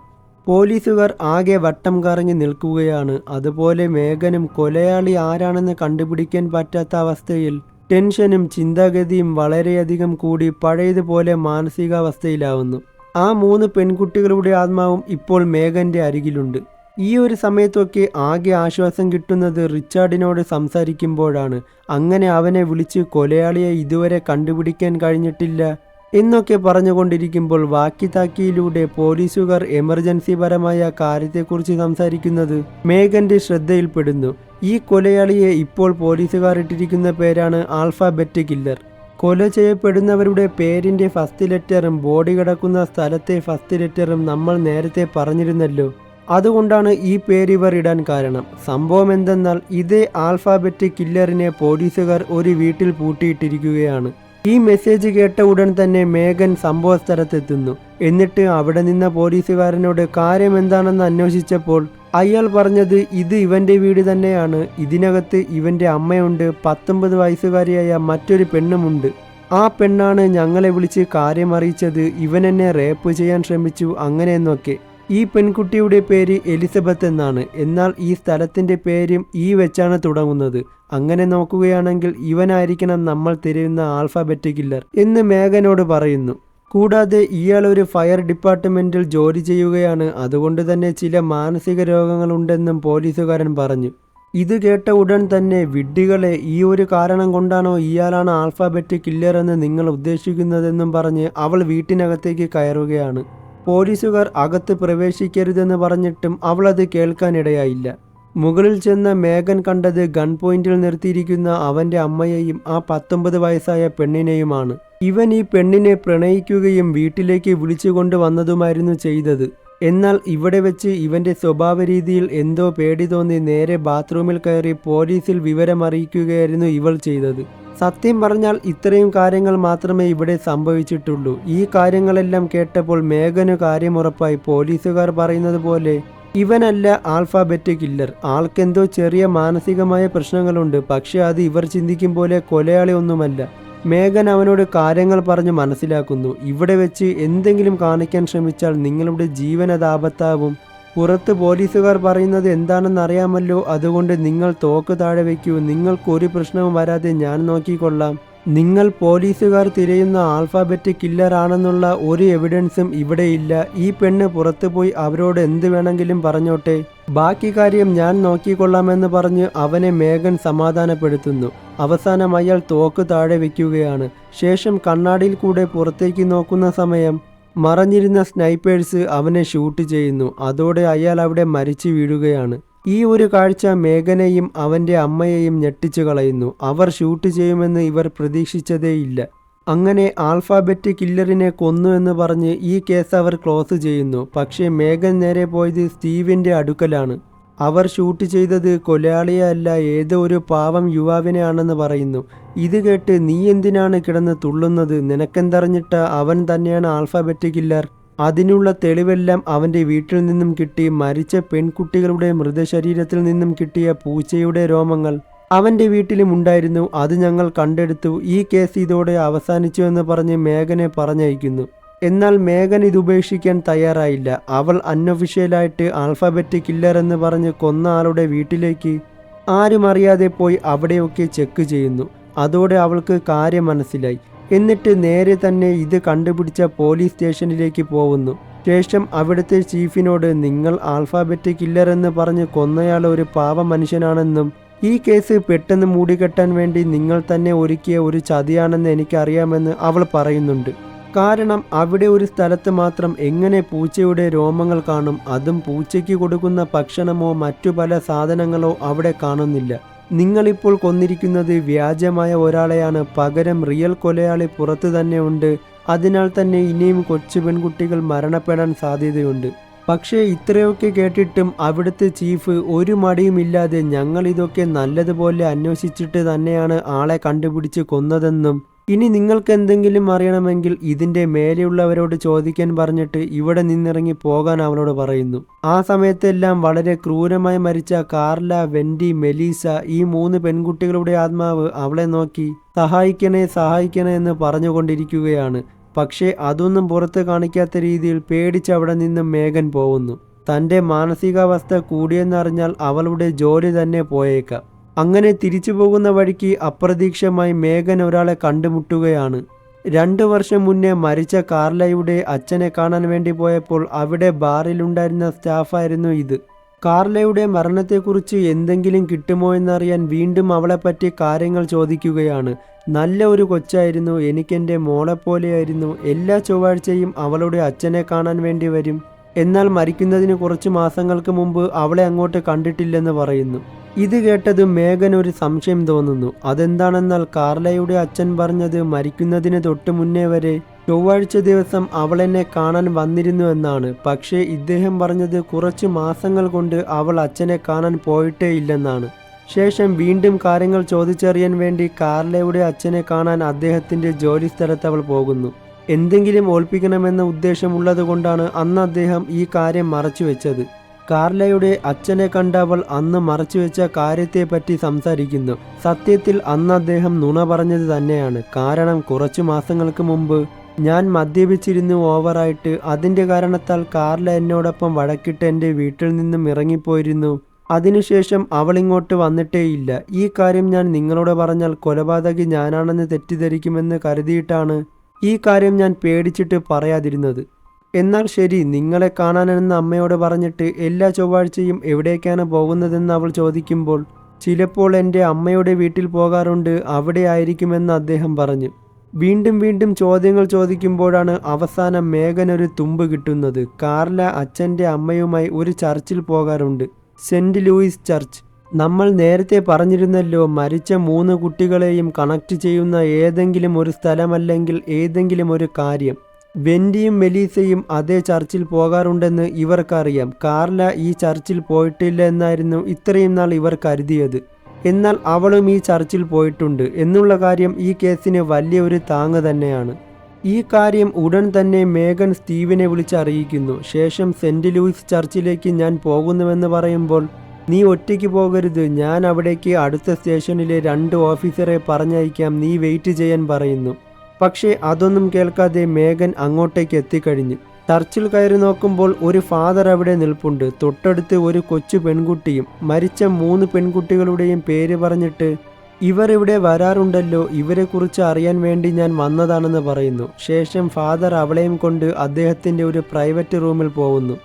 പോലീസുകാർ ആകെ വട്ടം കറങ്ങി നിൽക്കുകയാണ്. അതുപോലെ മേഗനും കൊലയാളി ആരാണെന്ന് കണ്ടുപിടിക്കാൻ പറ്റാത്ത അവസ്ഥയിൽ ടെൻഷനും ചിന്താഗതിയും വളരെയധികം കൂടി പഴയതുപോലെ മാനസികാവസ്ഥയിലാവുന്നു. ആ 3 പെൺകുട്ടികളുടെ ആത്മാവും ഇപ്പോൾ മേഗൻ്റെ അരികിലുണ്ട്. ഈ ഒരു സമയത്തൊക്കെ ആകെ ആശ്വാസം കിട്ടുന്നത് റിച്ചാർഡിനോട് സംസാരിക്കുമ്പോഴാണ്. അങ്ങനെ അവനെ വിളിച്ച് കൊലയാളിയെ ഇതുവരെ കണ്ടുപിടിക്കാൻ കഴിഞ്ഞിട്ടില്ല എന്നൊക്കെ പറഞ്ഞുകൊണ്ടിരിക്കുമ്പോൾ വാക്കി താക്കിയിലൂടെ പോലീസുകാർ എമർജൻസി പരമായ കാര്യത്തെക്കുറിച്ച് സംസാരിക്കുന്നത് മേഗൻ്റെ ശ്രദ്ധയിൽപ്പെടുന്നു. ഈ കൊലയാളിയെ ഇപ്പോൾ പോലീസുകാർ ഇട്ടിരിക്കുന്ന പേരാണ് ആൽഫബറ്റ് കില്ലർ. കൊല ചെയ്യപ്പെടുന്നവരുടെ പേരിൻ്റെ ഫസ്റ്റ് ലെറ്ററും ബോഡി കിടക്കുന്ന സ്ഥലത്തെ ഫസ്റ്റ് ലെറ്ററും നമ്മൾ നേരത്തെ പറഞ്ഞിരുന്നല്ലോ. അതുകൊണ്ടാണ് ഈ പേര് ഇവർ ഇടാൻ കാരണം. സംഭവം എന്തെന്നാൽ ഇതേ ആൽഫബറ്റ് കില്ലറിനെ പോലീസുകാർ ഒരു വീട്ടിൽ പൂട്ടിയിട്ടിരിക്കുകയാണ്. ഈ മെസ്സേജ് കേട്ട ഉടൻ തന്നെ മേഗൻ സംഭവ സ്ഥലത്തെത്തുന്നു. എന്നിട്ട് അവിടെ നിന്ന പോലീസുകാരനോട് കാര്യം എന്താണെന്ന് അന്വേഷിച്ചപ്പോൾ അയാൾ പറഞ്ഞത് ഇത് ഇവൻ്റെ വീട് തന്നെയാണ്. ഇതിനകത്ത് ഇവൻ്റെ അമ്മയുണ്ട്, 19 വയസ്സുകാരിയായ മറ്റൊരു പെണ്ണുമുണ്ട്. ആ പെണ്ണാണ് ഞങ്ങളെ വിളിച്ച് കാര്യം അറിയിച്ചത്. ഇവൻ എന്നെ റേപ്പ് ചെയ്യാൻ ശ്രമിച്ചു, അങ്ങനെയെന്നൊക്കെ. ഈ പെൺകുട്ടിയുടെ പേര് എലിസബത്ത് എന്നാണ്. എന്നാൽ ഈ സ്ഥലത്തിൻ്റെ പേരും ഈ വെച്ചാണ് തുടങ്ങുന്നത്. അങ്ങനെ നോക്കുകയാണെങ്കിൽ ഇവനായിരിക്കണം നമ്മൾ തിരയുന്ന ആൽഫബറ്റ് കില്ലർ എന്ന് മേഗനോട് പറയുന്നു. കൂടാതെ ഇയാൾ ഒരു ഫയർ ഡിപ്പാർട്ട്മെൻറ്റിൽ ജോലി ചെയ്യുകയാണ്. അതുകൊണ്ട് തന്നെ ചില മാനസിക രോഗങ്ങളുണ്ടെന്നും പോലീസുകാരൻ പറഞ്ഞു. ഇത് കേട്ട ഉടൻ തന്നെ വിഡ്ഢികളെ, ഈ ഒരു കാരണം കൊണ്ടാണോ ഇയാളാണ് ആൽഫബറ്റ് കില്ലർ എന്ന് നിങ്ങൾ ഉദ്ദേശിക്കുന്നതെന്നും പറഞ്ഞ് അവൾ വീട്ടിനകത്തേക്ക് കയറുകയാണ്. പോലീസുകാർ അകത്ത് പ്രവേശിക്കരുതെന്ന് പറഞ്ഞിട്ടും അവളത് കേൾക്കാനിടയായില്ല. മുകളിൽ ചെന്ന മേഗൻ കണ്ടത് ഗൺ പോയിന്റിൽ നിർത്തിയിരിക്കുന്ന അവൻ്റെ അമ്മയെയും ആ 19 വയസ്സായ പെണ്ണിനെയുമാണ്. ഇവൻ ഈ പെണ്ണിനെ പ്രണയിക്കുകയും വീട്ടിലേക്ക് വിളിച്ചുകൊണ്ട് വന്നതുമായിരുന്നു ചെയ്തത്. എന്നാൽ ഇവിടെ വെച്ച് ഇവൻ്റെ സ്വഭാവ രീതിയിൽ എന്തോ പേടി തോന്നി നേരെ ബാത്റൂമിൽ കയറി പോലീസിൽ വിവരമറിയിക്കുകയായിരുന്നു ഇവൾ ചെയ്തത്. സത്യം പറഞ്ഞാൽ ഇത്രയും കാര്യങ്ങൾ മാത്രമേ ഇവിടെ സംഭവിച്ചിട്ടുള്ളൂ. ഈ കാര്യങ്ങളെല്ലാം കേട്ടപ്പോൾ മേഗന് കാര്യമുറപ്പായി. പോലീസുകാർ പറയുന്നത് പോലെ ഇവനല്ല ആൽഫബറ്റ് കില്ലർ. ആൾക്കെന്തോ ചെറിയ മാനസികമായ പ്രശ്നങ്ങളുണ്ട്. പക്ഷെ അത് ഇവർ ചിന്തിക്കും പോലെ കൊലയാളി ഒന്നുമല്ല. മേഗൻ അവനോട് കാര്യങ്ങൾ പറഞ്ഞ് മനസ്സിലാക്കുന്നു. ഇവിടെ വെച്ച് എന്തെങ്കിലും കാണിക്കാൻ ശ്രമിച്ചാൽ നിങ്ങളുടെ ജീവനതാപത്താവും. പുറത്ത് പോലീസുകാർ പറയുന്നത് എന്താണെന്ന് അറിയാമല്ലോ. അതുകൊണ്ട് നിങ്ങൾ തോക്ക് താഴെ വയ്ക്കൂ. നിങ്ങൾക്കൊരു പ്രശ്നവും വരാതെ ഞാൻ നോക്കിക്കൊള്ളാം. നിങ്ങൾ പോലീസുകാർ തിരയുന്ന ആൽഫാബെറ്റ് കില്ലർ ആണെന്നുള്ള ഒരു എവിഡൻസും ഇവിടെയില്ല. ഈ പെണ്ണ് പുറത്തു പോയി അവരോട് എന്ത് വേണമെങ്കിലും പറഞ്ഞോട്ടെ, ബാക്കി കാര്യം ഞാൻ നോക്കിക്കൊള്ളാമെന്ന് പറഞ്ഞ് അവനെ മേഗൻ സമാധാനപ്പെടുത്തുന്നു. അവസാനം അയാൾ തോക്ക് താഴെ വയ്ക്കുകയാണ്. ശേഷം കണ്ണാടിയിൽ കൂടെ പുറത്തേക്ക് നോക്കുന്ന സമയം മറഞ്ഞിരുന്ന സ്നൈപ്പേഴ്സ് അവനെ ഷൂട്ട് ചെയ്യുന്നു. അതോടെ അയാൾ അവിടെ മരിച്ചു വീഴുകയാണ്. ഈ ഒരു കാഴ്ച മേഗനെയും അവൻ്റെ അമ്മയെയും ഞെട്ടിച്ചു കളയുന്നു. അവർ ഷൂട്ട് ചെയ്യുമെന്ന് ഇവർ പ്രതീക്ഷിച്ചതേയില്ല. അങ്ങനെ ആൽഫാബെറ്റ് കില്ലറിനെ കൊന്നു എന്ന് പറഞ്ഞ് ഈ കേസ് അവർ ക്ലോസ് ചെയ്യുന്നു. പക്ഷേ മേഗൻ നേരെ പോയത് സ്റ്റീവിൻ്റെ അടുക്കലാണ്. അവർ ഷൂട്ട് ചെയ്തത് കൊലയാളിയെ അല്ല, ഏതോ ഒരു പാവം യുവാവിനെ ആണെന്ന് പറയുന്നു. ഇത് കേട്ട് നീ എന്തിനാണ് കിടന്ന് തുള്ളുന്നത്, നിനക്കെന്തറിഞ്ഞിട്ട അവൻ തന്നെയാണ് ആൽഫാബെറ്റ് കില്ലർ. അതിനുള്ള തെളിവെല്ലാം അവൻ്റെ വീട്ടിൽ നിന്നും കിട്ടി. മരിച്ച പെൺകുട്ടികളുടെ മൃതശരീരത്തിൽ നിന്നും കിട്ടിയ പൂച്ചയുടെ രോമങ്ങൾ അവൻ്റെ വീട്ടിലും ഉണ്ടായിരുന്നു. അത് ഞങ്ങൾ കണ്ടെടുത്തു. ഈ കേസ് ഇതോടെ അവസാനിച്ചു എന്ന് പറഞ്ഞ് മേഗനെ പറഞ്ഞയക്കുന്നു. എന്നാൽ മേഗൻ ഇതുപേക്ഷിക്കാൻ തയ്യാറായില്ല. അവൾ അൺഒഫീഷ്യലായിട്ട് ആൽഫാബെറ്റ് കില്ലർ എന്ന് പറഞ്ഞ് കൊന്ന ആളുടെ വീട്ടിലേക്ക് ആരും അറിയാതെ പോയി അവിടെയൊക്കെ ചെക്ക് ചെയ്യുന്നു. അതോടെ അവൾക്ക് കാര്യം മനസ്സിലായി. എന്നിട്ട് നേരെ തന്നെ ഇത് കണ്ടുപിടിച്ച പോലീസ് സ്റ്റേഷനിലേക്ക് പോകുന്നു. ശേഷം അവിടുത്തെ ചീഫിനോട് നിങ്ങൾ ആൽഫാബെറ്റ് കില്ലർ എന്ന് പറഞ്ഞ് കൊന്നയാൾ ഒരു പാവ മനുഷ്യനാണെന്നും ഈ കേസ് പെട്ടെന്ന് മൂടിക്കെട്ടാൻ വേണ്ടി നിങ്ങൾ തന്നെ ഒരുക്കിയ ഒരു ചതിയാണെന്ന് എനിക്കറിയാമെന്ന് അവൾ പറയുന്നുണ്ട്. കാരണം അവിടെ ഒരു സ്ഥലത്ത് മാത്രം എങ്ങനെ പൂച്ചയുടെ രോമങ്ങൾ കാണും? അതും പൂച്ചയ്ക്ക് കൊടുക്കുന്ന ഭക്ഷണമോ മറ്റു പല സാധനങ്ങളോ അവിടെ കാണുന്നില്ല. നിങ്ങളിപ്പോൾ കൊന്നിരിക്കുന്നത് വ്യാജമായ ഒരാളെയാണ്. പകരം റിയൽ കൊലയാളി പുറത്തു തന്നെ ഉണ്ട്. അതിനാൽ തന്നെ ഇനിയും കൊച്ചു പെൺകുട്ടികൾ മരണപ്പെടാൻ സാധ്യതയുണ്ട്. പക്ഷേ ഇത്രയൊക്കെ കേട്ടിട്ടും അവിടുത്തെ ചീഫ് ഒരു മടിയുമില്ലാതെ ഞങ്ങൾ ഇതൊക്കെ നല്ലതുപോലെ അന്വേഷിച്ചിട്ട് തന്നെയാണ് ആളെ കണ്ടുപിടിച്ച് കൊന്നതെന്നും ഇനി നിങ്ങൾക്ക് എന്തെങ്കിലും അറിയണമെങ്കിൽ ഇതിൻ്റെ മേലെയുള്ളവരോട് ചോദിക്കാൻ പറഞ്ഞിട്ട് ഇവിടെ നിന്നിറങ്ങി പോകാൻ അവളോട് പറയുന്നു. ആ സമയത്തെല്ലാം വളരെ ക്രൂരമായി മരിച്ച കാർല, വെൻഡി, മെലീസ ഈ 3 പെൺകുട്ടികളുടെ ആത്മാവ് അവളെ നോക്കി സഹായിക്കണേ സഹായിക്കണേ എന്ന് പറഞ്ഞുകൊണ്ടിരിക്കുകയാണ്. പക്ഷേ അതൊന്നും പുറത്ത് കാണിക്കാത്ത രീതിയിൽ പേടിച്ച് അവിടെ നിന്നും മേഗൻ പോകുന്നു. തൻ്റെ മാനസികാവസ്ഥ കൂടിയെന്നറിഞ്ഞാൽ അവളുടെ ജോലി തന്നെ പോയേക്കാം. അങ്ങനെ തിരിച്ചു പോകുന്ന വഴിക്ക് അപ്രതീക്ഷിതമായി മേഗൻ ഒരാളെ കണ്ടുമുട്ടുകയാണ്. 2 വർഷം മുന്നേ മരിച്ച കാർലയുടെ അച്ഛനെ കാണാൻ വേണ്ടി പോയപ്പോൾ അവിടെ ബാറിലുണ്ടായിരുന്ന സ്റ്റാഫായിരുന്നു ഇത്. കാർലയുടെ മരണത്തെക്കുറിച്ച് എന്തെങ്കിലും കിട്ടുമോ എന്നറിയാൻ വീണ്ടും അവളെപ്പറ്റി കാര്യങ്ങൾ ചോദിക്കുകയാണ്. നല്ല ഒരു കൊച്ചായിരുന്നു, എനിക്കെൻ്റെ മോളെപ്പോലെയായിരുന്നു. എല്ലാ ചൊവ്വാഴ്ചയും അവളുടെ അച്ഛനെ കാണാൻ വേണ്ടി വരും. എന്നാൽ മരിക്കുന്നതിന് കുറച്ച് മാസങ്ങൾക്ക് മുമ്പ് അവളെ അങ്ങോട്ട് കണ്ടിട്ടില്ലെന്ന് പറയുന്നു. ഇത് കേട്ടത് മേഗൻ ഒരു സംശയം തോന്നുന്നു. അതെന്താണെന്നാൽ കാർലയുടെ അച്ഛൻ പറഞ്ഞത് മരിക്കുന്നതിന് തൊട്ട് മുന്നേ വരെ ചൊവ്വാഴ്ച ദിവസം അവൾ എന്നെ കാണാൻ വന്നിരുന്നു എന്നാണ്. പക്ഷേ ഇദ്ദേഹം പറഞ്ഞത് കുറച്ച് മാസങ്ങൾ കൊണ്ട് അവൾ അച്ഛനെ കാണാൻ പോയിട്ടേ ഇല്ലെന്നാണ്. ശേഷം വീണ്ടും കാര്യങ്ങൾ ചോദിച്ചറിയാൻ വേണ്ടി കാർലയുടെ അച്ഛനെ കാണാൻ അദ്ദേഹത്തിൻ്റെ ജോലി സ്ഥലത്ത് അവൾ പോകുന്നു. എന്തെങ്കിലും ഒളിപ്പിക്കണമെന്ന ഉദ്ദേശമുള്ളത് കൊണ്ടാണ് അന്ന് അദ്ദേഹം ഈ കാര്യം മറച്ചു വെച്ചത്. കാർലയുടെ അച്ഛനെ കണ്ട അവൾ അന്ന് മറച്ചുവെച്ച കാര്യത്തെപ്പറ്റി സംസാരിക്കുന്നു. സത്യത്തിൽ അന്ന് അദ്ദേഹം നുണ പറഞ്ഞത് തന്നെയാണ്. കാരണം കുറച്ചു മാസങ്ങൾക്ക് മുമ്പ് ഞാൻ മദ്യപിച്ചിരുന്നു ഓവറായിട്ട്. അതിൻ്റെ കാരണത്താൽ കാർല എന്നോടൊപ്പം വഴക്കിട്ട് എൻ്റെ വീട്ടിൽ നിന്നും ഇറങ്ങിപ്പോയിരുന്നു. അതിനുശേഷം അവളിങ്ങോട്ട് വന്നിട്ടേയില്ല. ഈ കാര്യം ഞാൻ നിങ്ങളോട് പറഞ്ഞാൽ കൊലപാതകി ഞാനാണെന്ന് തെറ്റിദ്ധരിക്കുമെന്ന് കരുതിയിട്ടാണ് ഈ കാര്യം ഞാൻ പേടിച്ചിട്ട് പറയാതിരുന്നത്. എന്നാൽ ശരി, നിങ്ങളെ കാണാനെന്ന് അമ്മയോട് പറഞ്ഞിട്ട് എല്ലാ ചൊവ്വാഴ്ചയും എവിടേക്കാണ് പോകുന്നതെന്ന് അവൾ ചോദിക്കുമ്പോൾ ചിലപ്പോൾ എൻ്റെ അമ്മയുടെ വീട്ടിൽ പോകാറുണ്ട്, അവിടെ ആയിരിക്കുമെന്ന് അദ്ദേഹം പറഞ്ഞു. വീണ്ടും ചോദ്യങ്ങൾ ചോദിക്കുമ്പോഴാണ് അവസാനം മേഗൻ ഒരു തുമ്പ് കിട്ടുന്നത്. കാർല അച്ഛൻ്റെ അമ്മയുമായി ഒരു ചർച്ചിൽ പോകാറുണ്ട്, സെൻറ്റ് ലൂയിസ് ചർച്ച്. നമ്മൾ നേരത്തെ പറഞ്ഞിരുന്നല്ലോ, മരിച്ച 3 കുട്ടികളെയും കണക്ട് ചെയ്യുന്ന ഏതെങ്കിലും ഒരു സ്ഥലമല്ലെങ്കിൽ ഏതെങ്കിലും ഒരു കാര്യം. വെൻഡിയും മെലീസയും അതേ ചർച്ചിൽ പോകാറുണ്ടെന്ന് ഇവർക്കറിയാം. കാർല ഈ ചർച്ചിൽ പോയിട്ടില്ല എന്നായിരുന്നു ഇത്രയും നാൾ ഇവർ കരുതിയത്. എന്നാൽ അവളും ഈ ചർച്ചിൽ പോയിട്ടുണ്ട് എന്നുള്ള കാര്യം ഈ കേസിന് വലിയ ഒരു താങ്ങ് തന്നെയാണ്. ഈ കാര്യം ഉടൻ തന്നെ മേഗൻ സ്റ്റീവിനെ വിളിച്ചറിയിക്കുന്നു. ശേഷം സെൻറ്റ് ലൂയിസ് ചർച്ചിലേക്ക് ഞാൻ പോകുന്നുവെന്ന് പറയുമ്പോൾ നീ ഒറ്റയ്ക്ക് പോകരുത്, ഞാൻ അവിടേക്ക് അടുത്ത സ്റ്റേഷനിലെ 2 ഓഫീസറെ പറഞ്ഞയക്കാം, നീ വെയിറ്റ് ചെയ്യാൻ പറയുന്നു. പക്ഷേ അതൊന്നും കേൾക്കാതെ മേഗൻ അങ്ങോട്ടേക്ക് എത്തിക്കഴിഞ്ഞു. ചർച്ചിൽ കയറി നോക്കുമ്പോൾ ഒരു ഫാദർ അവിടെ നിൽപ്പുണ്ട്. തൊട്ടടുത്ത് ഒരു കൊച്ചു പെൺകുട്ടിയും. മരിച്ച 3 പെൺകുട്ടികളുടെയും പേര് പറഞ്ഞിട്ട് ഇവർ ഇവിടെ വരാറുണ്ടല്ലോ, ഇവരെക്കുറിച്ച് അറിയാൻ വേണ്ടി ഞാൻ വന്നതാണെന്ന് പറയുന്നു. ശേഷം ഫാദർ അവളെയും കൊണ്ട് അദ്ദേഹത്തിൻ്റെ ഒരു പ്രൈവറ്റ് റൂമിൽ പോകുന്നു.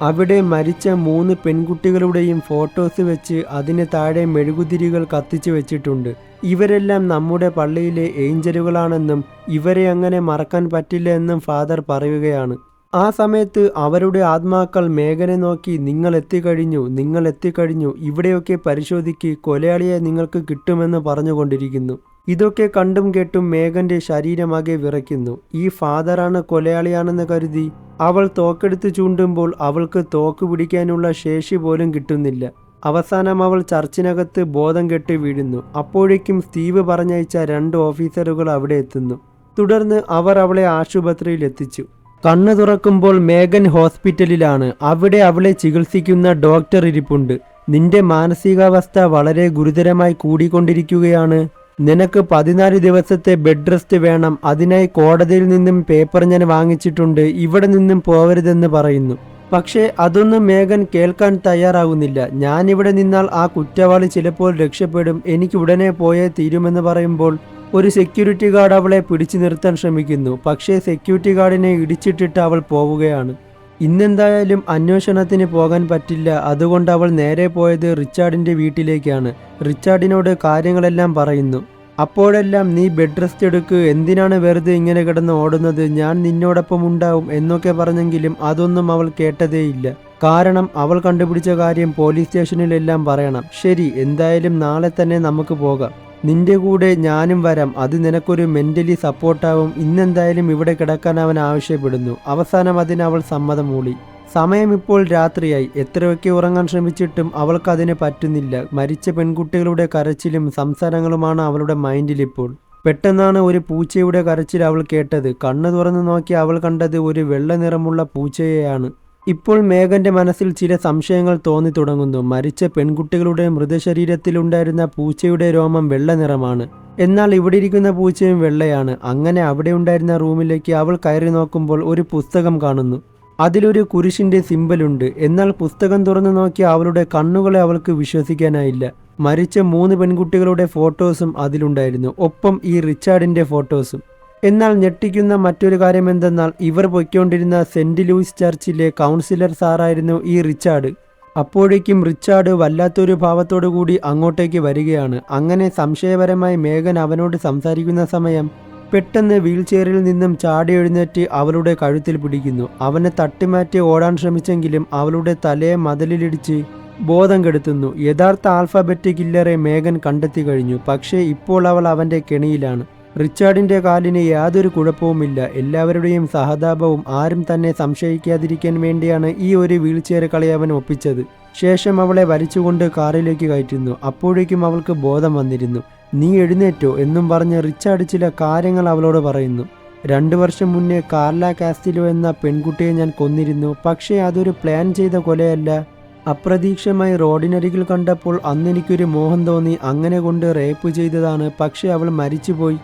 അവിടെ മരിച്ച 3 പെൺകുട്ടികളുടെയും ഫോട്ടോസ് വെച്ച് അതിന് താഴെ മെഴുകുതിരികൾ കത്തിച്ചു വെച്ചിട്ടുണ്ട്. ഇവരെല്ലാം നമ്മുടെ പള്ളിയിലെ ഏഞ്ചലുകളാണെന്നും ഇവരെ അങ്ങനെ മറക്കാൻ പറ്റില്ല എന്നും ഫാദർ പറയുകയാണ്. ആ സമയത്ത് അവരുടെ ആത്മാക്കൾ മേഘനെ നോക്കി നിങ്ങൾ എത്തിക്കഴിഞ്ഞു, ഇവിടെയൊക്കെ പരിശോധിക്ക്, കൊലയാളിയെ നിങ്ങൾക്ക് കിട്ടുമെന്ന് പറഞ്ഞുകൊണ്ടിരിക്കുന്നു. ഇതൊക്കെ കണ്ടും കേട്ടും മേഘന്റെ ശരീരമാകെ വിറയ്ക്കുന്നു. ഈ ഫാദറാണ് കൊലയാളിയാണെന്ന് കരുതി അവൾ തോക്കെടുത്ത് ചൂണ്ടുമ്പോൾ അവൾക്ക് തോക്ക് പിടിക്കാനുള്ള ശേഷി പോലും കിട്ടുന്നില്ല. അവസാനം അവൾ ചർച്ചിനകത്ത് ബോധം കെട്ട് വീഴുന്നു. അപ്പോഴേക്കും സ്റ്റീവ് പറഞ്ഞയച്ച 2 ഓഫീസറുകൾ അവിടെ എത്തുന്നു. തുടർന്ന് അവർ അവളെ ആശുപത്രിയിൽ എത്തിച്ചു. കണ്ണു തുറക്കുമ്പോൾ മേഘൻ ഹോസ്പിറ്റലിലാണ്. അവിടെ അവളെ ചികിത്സിക്കുന്ന ഡോക്ടർ ഇരിപ്പുണ്ട്. നിന്റെ മാനസികാവസ്ഥ വളരെ ഗുരുതരമായി കൂടിക്കൊണ്ടിരിക്കുകയാണ്. നിനക്ക് 14 ദിവസത്തെ ബെഡ് റെസ്റ്റ് വേണം. അതിനായി കോടതിയിൽ നിന്നും പേപ്പർ ഞാൻ വാങ്ങിച്ചിട്ടുണ്ട്. ഇവിടെ നിന്നും പോവരുതെന്ന് പറയുന്നു. പക്ഷേ അതൊന്നും മേഘൻ കേൾക്കാൻ തയ്യാറാകുന്നില്ല. ഞാനിവിടെ നിന്നാൽ ആ കുറ്റവാളി ചിലപ്പോൾ രക്ഷപ്പെടും, എനിക്ക് ഉടനെ പോയേ തീരുമെന്ന് പറയുമ്പോൾ ഒരു സെക്യൂരിറ്റി ഗാർഡ് അവളെ പിടിച്ചു നിർത്താൻ ശ്രമിക്കുന്നു. പക്ഷേ സെക്യൂരിറ്റി ഗാർഡിനെ ഇടിച്ചിട്ടിട്ട് അവൾ പോവുകയാണ്. ഇന്നെന്തായാലും അന്വേഷണത്തിന് പോകാൻ പറ്റില്ല. അതുകൊണ്ട് അവൾ നേരെ പോയത് റിച്ചാർഡിൻ്റെ വീട്ടിലേക്കാണ്. റിച്ചാർഡിനോട് കാര്യങ്ങളെല്ലാം പറയുന്നു. അപ്പോഴെല്ലാം നീ ബെഡ് റെസ്റ്റ് എടുക്ക്, എന്തിനാണ് വെറുതെ ഇങ്ങനെ കിടന്ന് ഓടുന്നത്, ഞാൻ നിന്നോടൊപ്പം ഉണ്ടാവും എന്നൊക്കെ പറഞ്ഞെങ്കിലും അതൊന്നും അവൾ കേട്ടതേയില്ല. കാരണം അവൾ കണ്ടുപിടിച്ച കാര്യം പോലീസ് സ്റ്റേഷനിലെല്ലാം പറയണം. ശരി, എന്തായാലും നാളെ തന്നെ നമുക്ക് പോകാം, നിന്റെ കൂടെ ഞാനും വരാം, അത് നിനക്കൊരു മെൻ്റലി സപ്പോർട്ടാവും. ഇന്നെന്തായാലും ഇവിടെ കിടക്കാൻ അവൻ ആവശ്യപ്പെടുന്നു. അവസാനം അതിന് അവൾ സമ്മതം മൂളി. സമയം ഇപ്പോൾ രാത്രിയായി. എത്രയൊക്കെ ഉറങ്ങാൻ ശ്രമിച്ചിട്ടും അവൾക്കതിന് പറ്റുന്നില്ല. മരിച്ച പെൺകുട്ടികളുടെ കരച്ചിലും സംസാരങ്ങളുമാണ് അവളുടെ മൈൻഡിലിപ്പോൾ. പെട്ടെന്നാണ് ഒരു പൂച്ചയുടെ കരച്ചിൽ അവൾ കേട്ടത്. കണ്ണു തുറന്നു നോക്കി അവൾ കണ്ടത് ഒരു വെള്ള നിറമുള്ള പൂച്ചയെയാണ്. ഇപ്പോൾ മേഘന്റെ മനസ്സിൽ ചില സംശയങ്ങൾ തോന്നി തുടങ്ങുന്നു. മരിച്ച പെൺകുട്ടികളുടെ മൃതശരീരത്തിലുണ്ടായിരുന്ന പൂച്ചയുടെ രോമം വെള്ള നിറമാണ്. എന്നാൽ ഇവിടെ ഇരിക്കുന്ന പൂച്ചയും വെള്ളയാണ്. അങ്ങനെ അവിടെ ഉണ്ടായിരുന്ന റൂമിലേക്ക് അവൾ കയറി നോക്കുമ്പോൾ ഒരു പുസ്തകം കാണുന്നു. അതിലൊരു കുരിശിന്റെ സിമ്പലുണ്ട്. എന്നാൽ പുസ്തകം തുറന്നു നോക്കി അവളുടെ കണ്ണുകളെ അവൾക്ക് വിശ്വസിക്കാനായില്ല. മരിച്ച 3 പെൺകുട്ടികളുടെ ഫോട്ടോസും അതിലുണ്ടായിരുന്നു, ഒപ്പം ഈ റിച്ചാർഡിന്റെ ഫോട്ടോസും. എന്നാൽ ഞെട്ടിക്കുന്ന മറ്റൊരു കാര്യം എന്തെന്നാൽ ഇവർ പൊയ്ക്കൊണ്ടിരുന്ന സെന്റ് ലൂയിസ് ചർച്ചിലെ കൗൺസിലർ സാറായിരുന്നു ഈ റിച്ചാർഡ്. അപ്പോഴേക്കും റിച്ചാർഡ് വല്ലാത്തൊരു ഭാവത്തോടു കൂടി അങ്ങോട്ടേക്ക് വരികയാണ്. അങ്ങനെ സംശയപരമായി മേഘൻ അവനോട് സംസാരിക്കുന്ന സമയം പെട്ടെന്ന് വീൽ ചെയറിൽ നിന്നും ചാടി എഴുന്നേറ്റ് അവളുടെ കഴുത്തിൽ പിടിക്കുന്നു. അവനെ തട്ടിമാറ്റി ഓടാൻ ശ്രമിച്ചെങ്കിലും അവളുടെ തലയെ മതിലിടിച്ച് ബോധം കെടുത്തുന്നു. യഥാർത്ഥ ആൽഫബറ്റ് കില്ലറെ മേഘൻ കണ്ടെത്തി കഴിഞ്ഞു. പക്ഷേ ഇപ്പോൾ അവൾ അവൻ്റെ കെണിയിലാണ്. റിച്ചാർഡിൻ്റെ കാലിന് യാതൊരു കുഴപ്പവുമില്ല. എല്ലാവരുടെയും സഹതാപവും ആരും തന്നെ സംശയിക്കാതിരിക്കാൻ വേണ്ടിയാണ് ഈ ഒരു വീൽ ചെയർ കളി അവൻ ഒപ്പിച്ചത്. ശേഷം അവളെ വലിച്ചുകൊണ്ട് കാറിലേക്ക് കയറ്റുന്നു. അപ്പോഴേക്കും അവൾക്ക് ബോധം വന്നിരുന്നു. നീ എഴുന്നേറ്റോ എന്നും പറഞ്ഞ് റിച്ചാർഡ് ചില കാര്യങ്ങൾ അവളോട് പറയുന്നു. 2 വർഷം മുന്നേ കാർല കാസ്റ്റിലോ എന്ന പെൺകുട്ടിയെ ഞാൻ കൊന്നിരുന്നു. പക്ഷേ അതൊരു പ്ലാൻ ചെയ്ത കൊലയല്ല. അപ്രതീക്ഷിതമായി റോഡിനരികിൽ കണ്ടപ്പോൾ അന്നെനിക്കൊരു മോഹം തോന്നി, അങ്ങനെ കൊണ്ട് റേപ്പ് ചെയ്തതാണ്. പക്ഷേ അവൾ മരിച്ചുപോയി.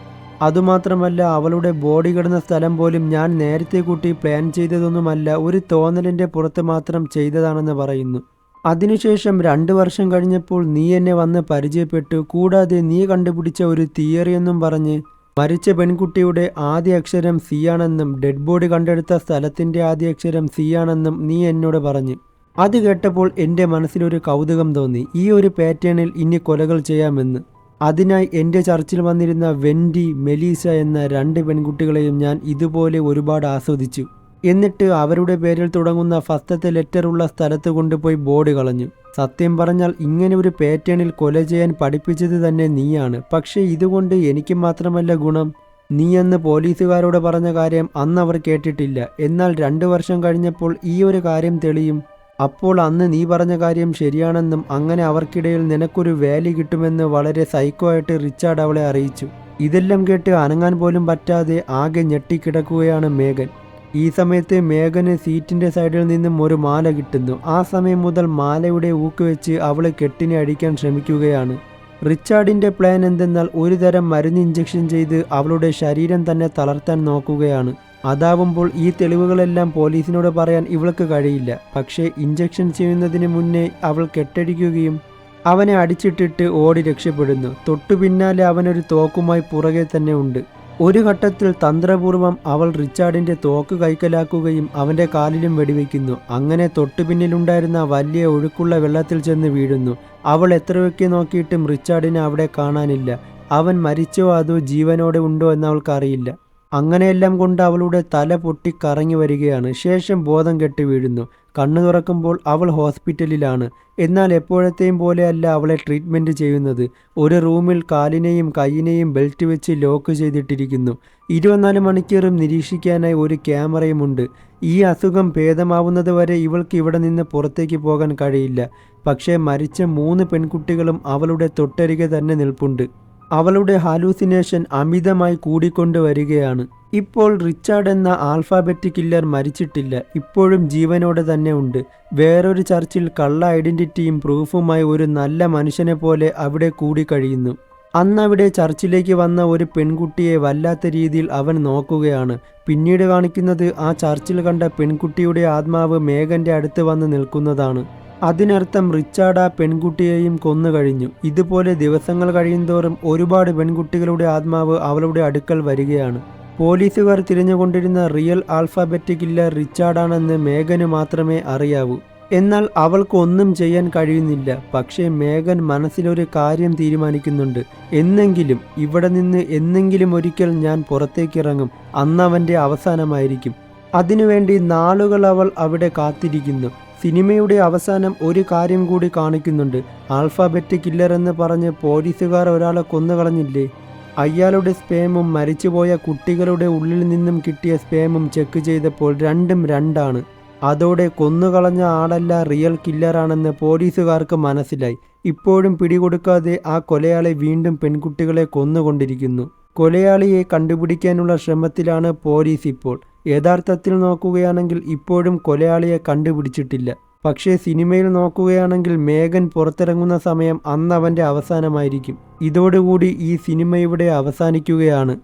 അതുമാത്രമല്ല, അവളുടെ ബോഡി കിടന്ന സ്ഥലം പോലും ഞാൻ നേരത്തെ കൂട്ടി പ്ലാൻ ചെയ്തതൊന്നുമല്ല, ഒരു തോന്നലിൻ്റെ പുറത്ത് മാത്രം ചെയ്തതാണെന്ന് പറയുന്നു. അതിനുശേഷം 2 വർഷം കഴിഞ്ഞപ്പോൾ നീ എന്നെ വന്ന് പരിചയപ്പെട്ടു. കൂടാതെ നീ കണ്ടുപിടിച്ച ഒരു തിയറിയെന്നും പറഞ്ഞ് മരിച്ച പെൺകുട്ടിയുടെ ആദ്യ അക്ഷരം സി ആണെന്നും ഡെഡ് ബോഡി കണ്ടെടുത്ത സ്ഥലത്തിൻ്റെ ആദ്യ അക്ഷരം സി ആണെന്നും നീ എന്നോട് പറഞ്ഞു. അത് കേട്ടപ്പോൾ എൻ്റെ മനസ്സിലൊരു കൗതുകം തോന്നി. ഈ ഒരു പാറ്റേണിൽ ഇനി കൊലകൾ ചെയ്യാമെന്ന്. അതിനായി എൻ്റെ ചർച്ചിൽ വന്നിരുന്ന വെൻഡി, മെലീസ എന്ന 2 പെൺകുട്ടികളെയും ഞാൻ ഇതുപോലെ ഒരുപാട് ആസ്വദിച്ചു. എന്നിട്ട് അവരുടെ പേരിൽ തുടങ്ങുന്ന ഫസ്റ്റത്തെ ലെറ്ററുള്ള സ്ഥലത്ത് കൊണ്ടുപോയി ബോഡി കളഞ്ഞു. സത്യം പറഞ്ഞാൽ ഇങ്ങനെ ഒരു പാറ്റേണിൽ കൊല ചെയ്യാൻ പഠിപ്പിച്ചത് തന്നെ നീയാണ്. പക്ഷേ ഇതുകൊണ്ട് എനിക്ക് മാത്രമല്ല ഗുണം. നീ അന്ന് പോലീസുകാരോട് പറഞ്ഞ കാര്യം അന്ന് അവർ കേട്ടിട്ടില്ല. എന്നാൽ 2 വർഷം കഴിഞ്ഞപ്പോൾ ഈ ഒരു കാര്യം തെളിയും. അപ്പോൾ അന്ന് നീ പറഞ്ഞ കാര്യം ശരിയാണെന്നും അങ്ങനെ അവർക്കിടയിൽ നിനക്കൊരു വാല്യൂ കിട്ടുമെന്ന് വളരെ സൈക്കോ ആയിട്ട് റിച്ചാർഡ് അവളെ അറിയിച്ചു. ഇതെല്ലാം കേട്ട് അനങ്ങാൻ പോലും പറ്റാതെ ആകെ ഞെട്ടിക്കിടക്കുകയാണ് മേഘൻ. ഈ സമയത്ത് മേഘന് സീറ്റിൻ്റെ സൈഡിൽ നിന്നും ഒരു മാല കിട്ടുന്നു. ആ സമയം മുതൽ മാലയുടെ ഊക്ക് വെച്ച് അവൾ കെട്ടിനെ അടിക്കാൻ ശ്രമിക്കുകയാണ്. റിച്ചാർഡിൻ്റെ പ്ലാൻ എന്തെന്നാൽ ഒരു തരം മരുന്ന് ഇഞ്ചക്ഷൻ ചെയ്ത് അവളുടെ ശരീരം തന്നെ തളർത്താൻ നോക്കുകയാണ്. അതാവുമ്പോൾ ഈ തെളിവുകളെല്ലാം പോലീസിനോട് പറയാൻ ഇവൾക്ക് കഴിയില്ല. പക്ഷേ ഇഞ്ചക്ഷൻ ചെയ്യുന്നതിന് മുന്നേ അവൾ കെട്ടടിക്കുകയും അവനെ അടിച്ചിട്ടിട്ട് ഓടി രക്ഷപ്പെടുന്നു. തൊട്ടു പിന്നാലെ അവനൊരു തോക്കുമായി പുറകെ തന്നെ ഉണ്ട്. ഒരു ഘട്ടത്തിൽ തന്ത്രപൂർവ്വം അവൾ റിച്ചാർഡിന്റെ തോക്ക് കൈക്കലാക്കുകയും അവന്റെ കാലിലും വെടിവെക്കുന്നു. അങ്ങനെ തൊട്ടുപിന്നിലുണ്ടായിരുന്ന വലിയ ഒഴുക്കുള്ള വെള്ളത്തിൽ ചെന്ന് വീഴുന്നു. അവൾ എത്രയൊക്കെ നോക്കിയിട്ടും റിച്ചാർഡിനെ അവിടെ കാണാനില്ല. അവൻ മരിച്ചോ അതോ ജീവനോടെ ഉണ്ടോ എന്നവൾക്കറിയില്ല. അങ്ങനെയെല്ലാം കൊണ്ട് അവളുടെ തല പൊട്ടി കറങ്ങി വരികയാണ്. ശേഷം ബോധം കെട്ട് വീഴുന്നു. കണ്ണു തുറക്കുമ്പോൾ അവൾ ഹോസ്പിറ്റലിലാണ്. എന്നാൽ എപ്പോഴത്തെയും പോലെയല്ല അവളെ ട്രീറ്റ്മെൻറ്റ് ചെയ്യുന്നത്. ഒരു റൂമിൽ കാലിനെയും കൈയിനെയും ബെൽറ്റ് വെച്ച് ലോക്ക് ചെയ്തിട്ടിരിക്കുന്നു. 24 മണിക്കൂറും നിരീക്ഷിക്കാനായി ഒരു ക്യാമറയുമുണ്ട്. ഈ അസുഖം ഭേദമാവുന്നത് വരെ ഇവൾക്ക് ഇവിടെ നിന്ന് പുറത്തേക്ക് പോകാൻ കഴിയില്ല. പക്ഷേ മരിച്ച 3 പെൺകുട്ടികളും അവളുടെ തൊട്ടരികെ തന്നെ നിൽപ്പുണ്ട്. അവളുടെ ഹാലൂസിനേഷൻ അമിതമായി കൂടിക്കൊണ്ട് വരികയാണ്. ഇപ്പോൾ റിച്ചാർഡ് എന്ന ആൽഫാബെറ്റ് കില്ലർ മരിച്ചിട്ടില്ല, ഇപ്പോഴും ജീവനോടെ തന്നെ ഉണ്ട്. വേറൊരു ചർച്ചിൽ കള്ള ഐഡന്റിറ്റിയും പ്രൂഫുമായി ഒരു നല്ല മനുഷ്യനെ പോലെ അവിടെ കൂടി കഴിയുന്നു. അന്നവിടെ ചർച്ചിലേക്ക് വന്ന ഒരു പെൺകുട്ടിയെ വല്ലാത്ത രീതിയിൽ അവൻ നോക്കുകയാണ്. പിന്നീട് കാണിക്കുന്നത് ആ ചർച്ചിൽ കണ്ട പെൺകുട്ടിയുടെ ആത്മാവ് മേഗന്റെ അടുത്ത് വന്ന് നിൽക്കുന്നതാണ്. അതിനർത്ഥം റിച്ചാർഡ് ആ പെൺകുട്ടിയെയും കൊന്നു കഴിഞ്ഞു. ഇതുപോലെ ദിവസങ്ങൾ കഴിയുന്തോറും ഒരുപാട് പെൺകുട്ടികളുടെ ആത്മാവ് അവളുടെ അടുക്കൽ വരികയാണ്. പോലീസുകാർ തിരഞ്ഞുകൊണ്ടിരുന്ന റിയൽ ആൽഫാബെറ്റ് കില്ലർ റിച്ചാർഡാണെന്ന് മേഗന് മാത്രമേ അറിയാവൂ. എന്നാൽ അവൾക്ക് ഒന്നും ചെയ്യാൻ കഴിയുന്നില്ല. പക്ഷേ മേഗൻ മനസ്സിലൊരു കാര്യം തീരുമാനിക്കുന്നുണ്ട്. എന്നെങ്കിലും ഇവിടെ നിന്ന് എന്നെങ്കിലും ഒരിക്കൽ ഞാൻ പുറത്തേക്കിറങ്ങും. അന്നവൻ്റെ അവസാനമായിരിക്കും. അതിനുവേണ്ടി നാളുകൾ അവൾ അവിടെ കാത്തിരിക്കുന്നു. സിനിമയുടെ അവസാനം ഒരു കാര്യം കൂടി കാണിക്കുന്നുണ്ട്. ആൽഫാബെറ്റ് കില്ലർ എന്ന് പറഞ്ഞ് പോലീസുകാർ ഒരാളെ കൊന്നുകളഞ്ഞില്ലേ? അയാളുടെ സ്പേമും മരിച്ചുപോയ കുട്ടികളുടെ ഉള്ളിൽ നിന്നും കിട്ടിയ സ്പേമും ചെക്ക് ചെയ്തപ്പോൾ രണ്ടും രണ്ടാണ്. അതോടെ കൊന്നുകളഞ്ഞ ആളല്ല റിയൽ കില്ലറാണെന്ന് പോലീസുകാർക്ക് മനസ്സിലായി. ഇപ്പോഴും പിടികൊടുക്കാതെ ആ കൊലയാളി വീണ്ടും പെൺകുട്ടികളെ കൊന്നുകൊണ്ടിരിക്കുന്നു. കൊലയാളിയെ കണ്ടുപിടിക്കാനുള്ള ശ്രമത്തിലാണ് പോലീസ് ഇപ്പോൾ. യഥാർത്ഥത്തിൽ നോക്കുകയാണെങ്കിൽ ഇപ്പോഴും കൊലയാളിയെ കണ്ടുപിടിച്ചിട്ടില്ല. പക്ഷേ സിനിമയിൽ നോക്കുകയാണെങ്കിൽ മേഗൻ പുറത്തിറങ്ങുന്ന സമയം അന്ന് അവൻ്റെ അവസാനമായിരിക്കും. ഇതോടുകൂടി ഈ സിനിമ ഇവിടെ അവസാനിക്കുകയാണ്.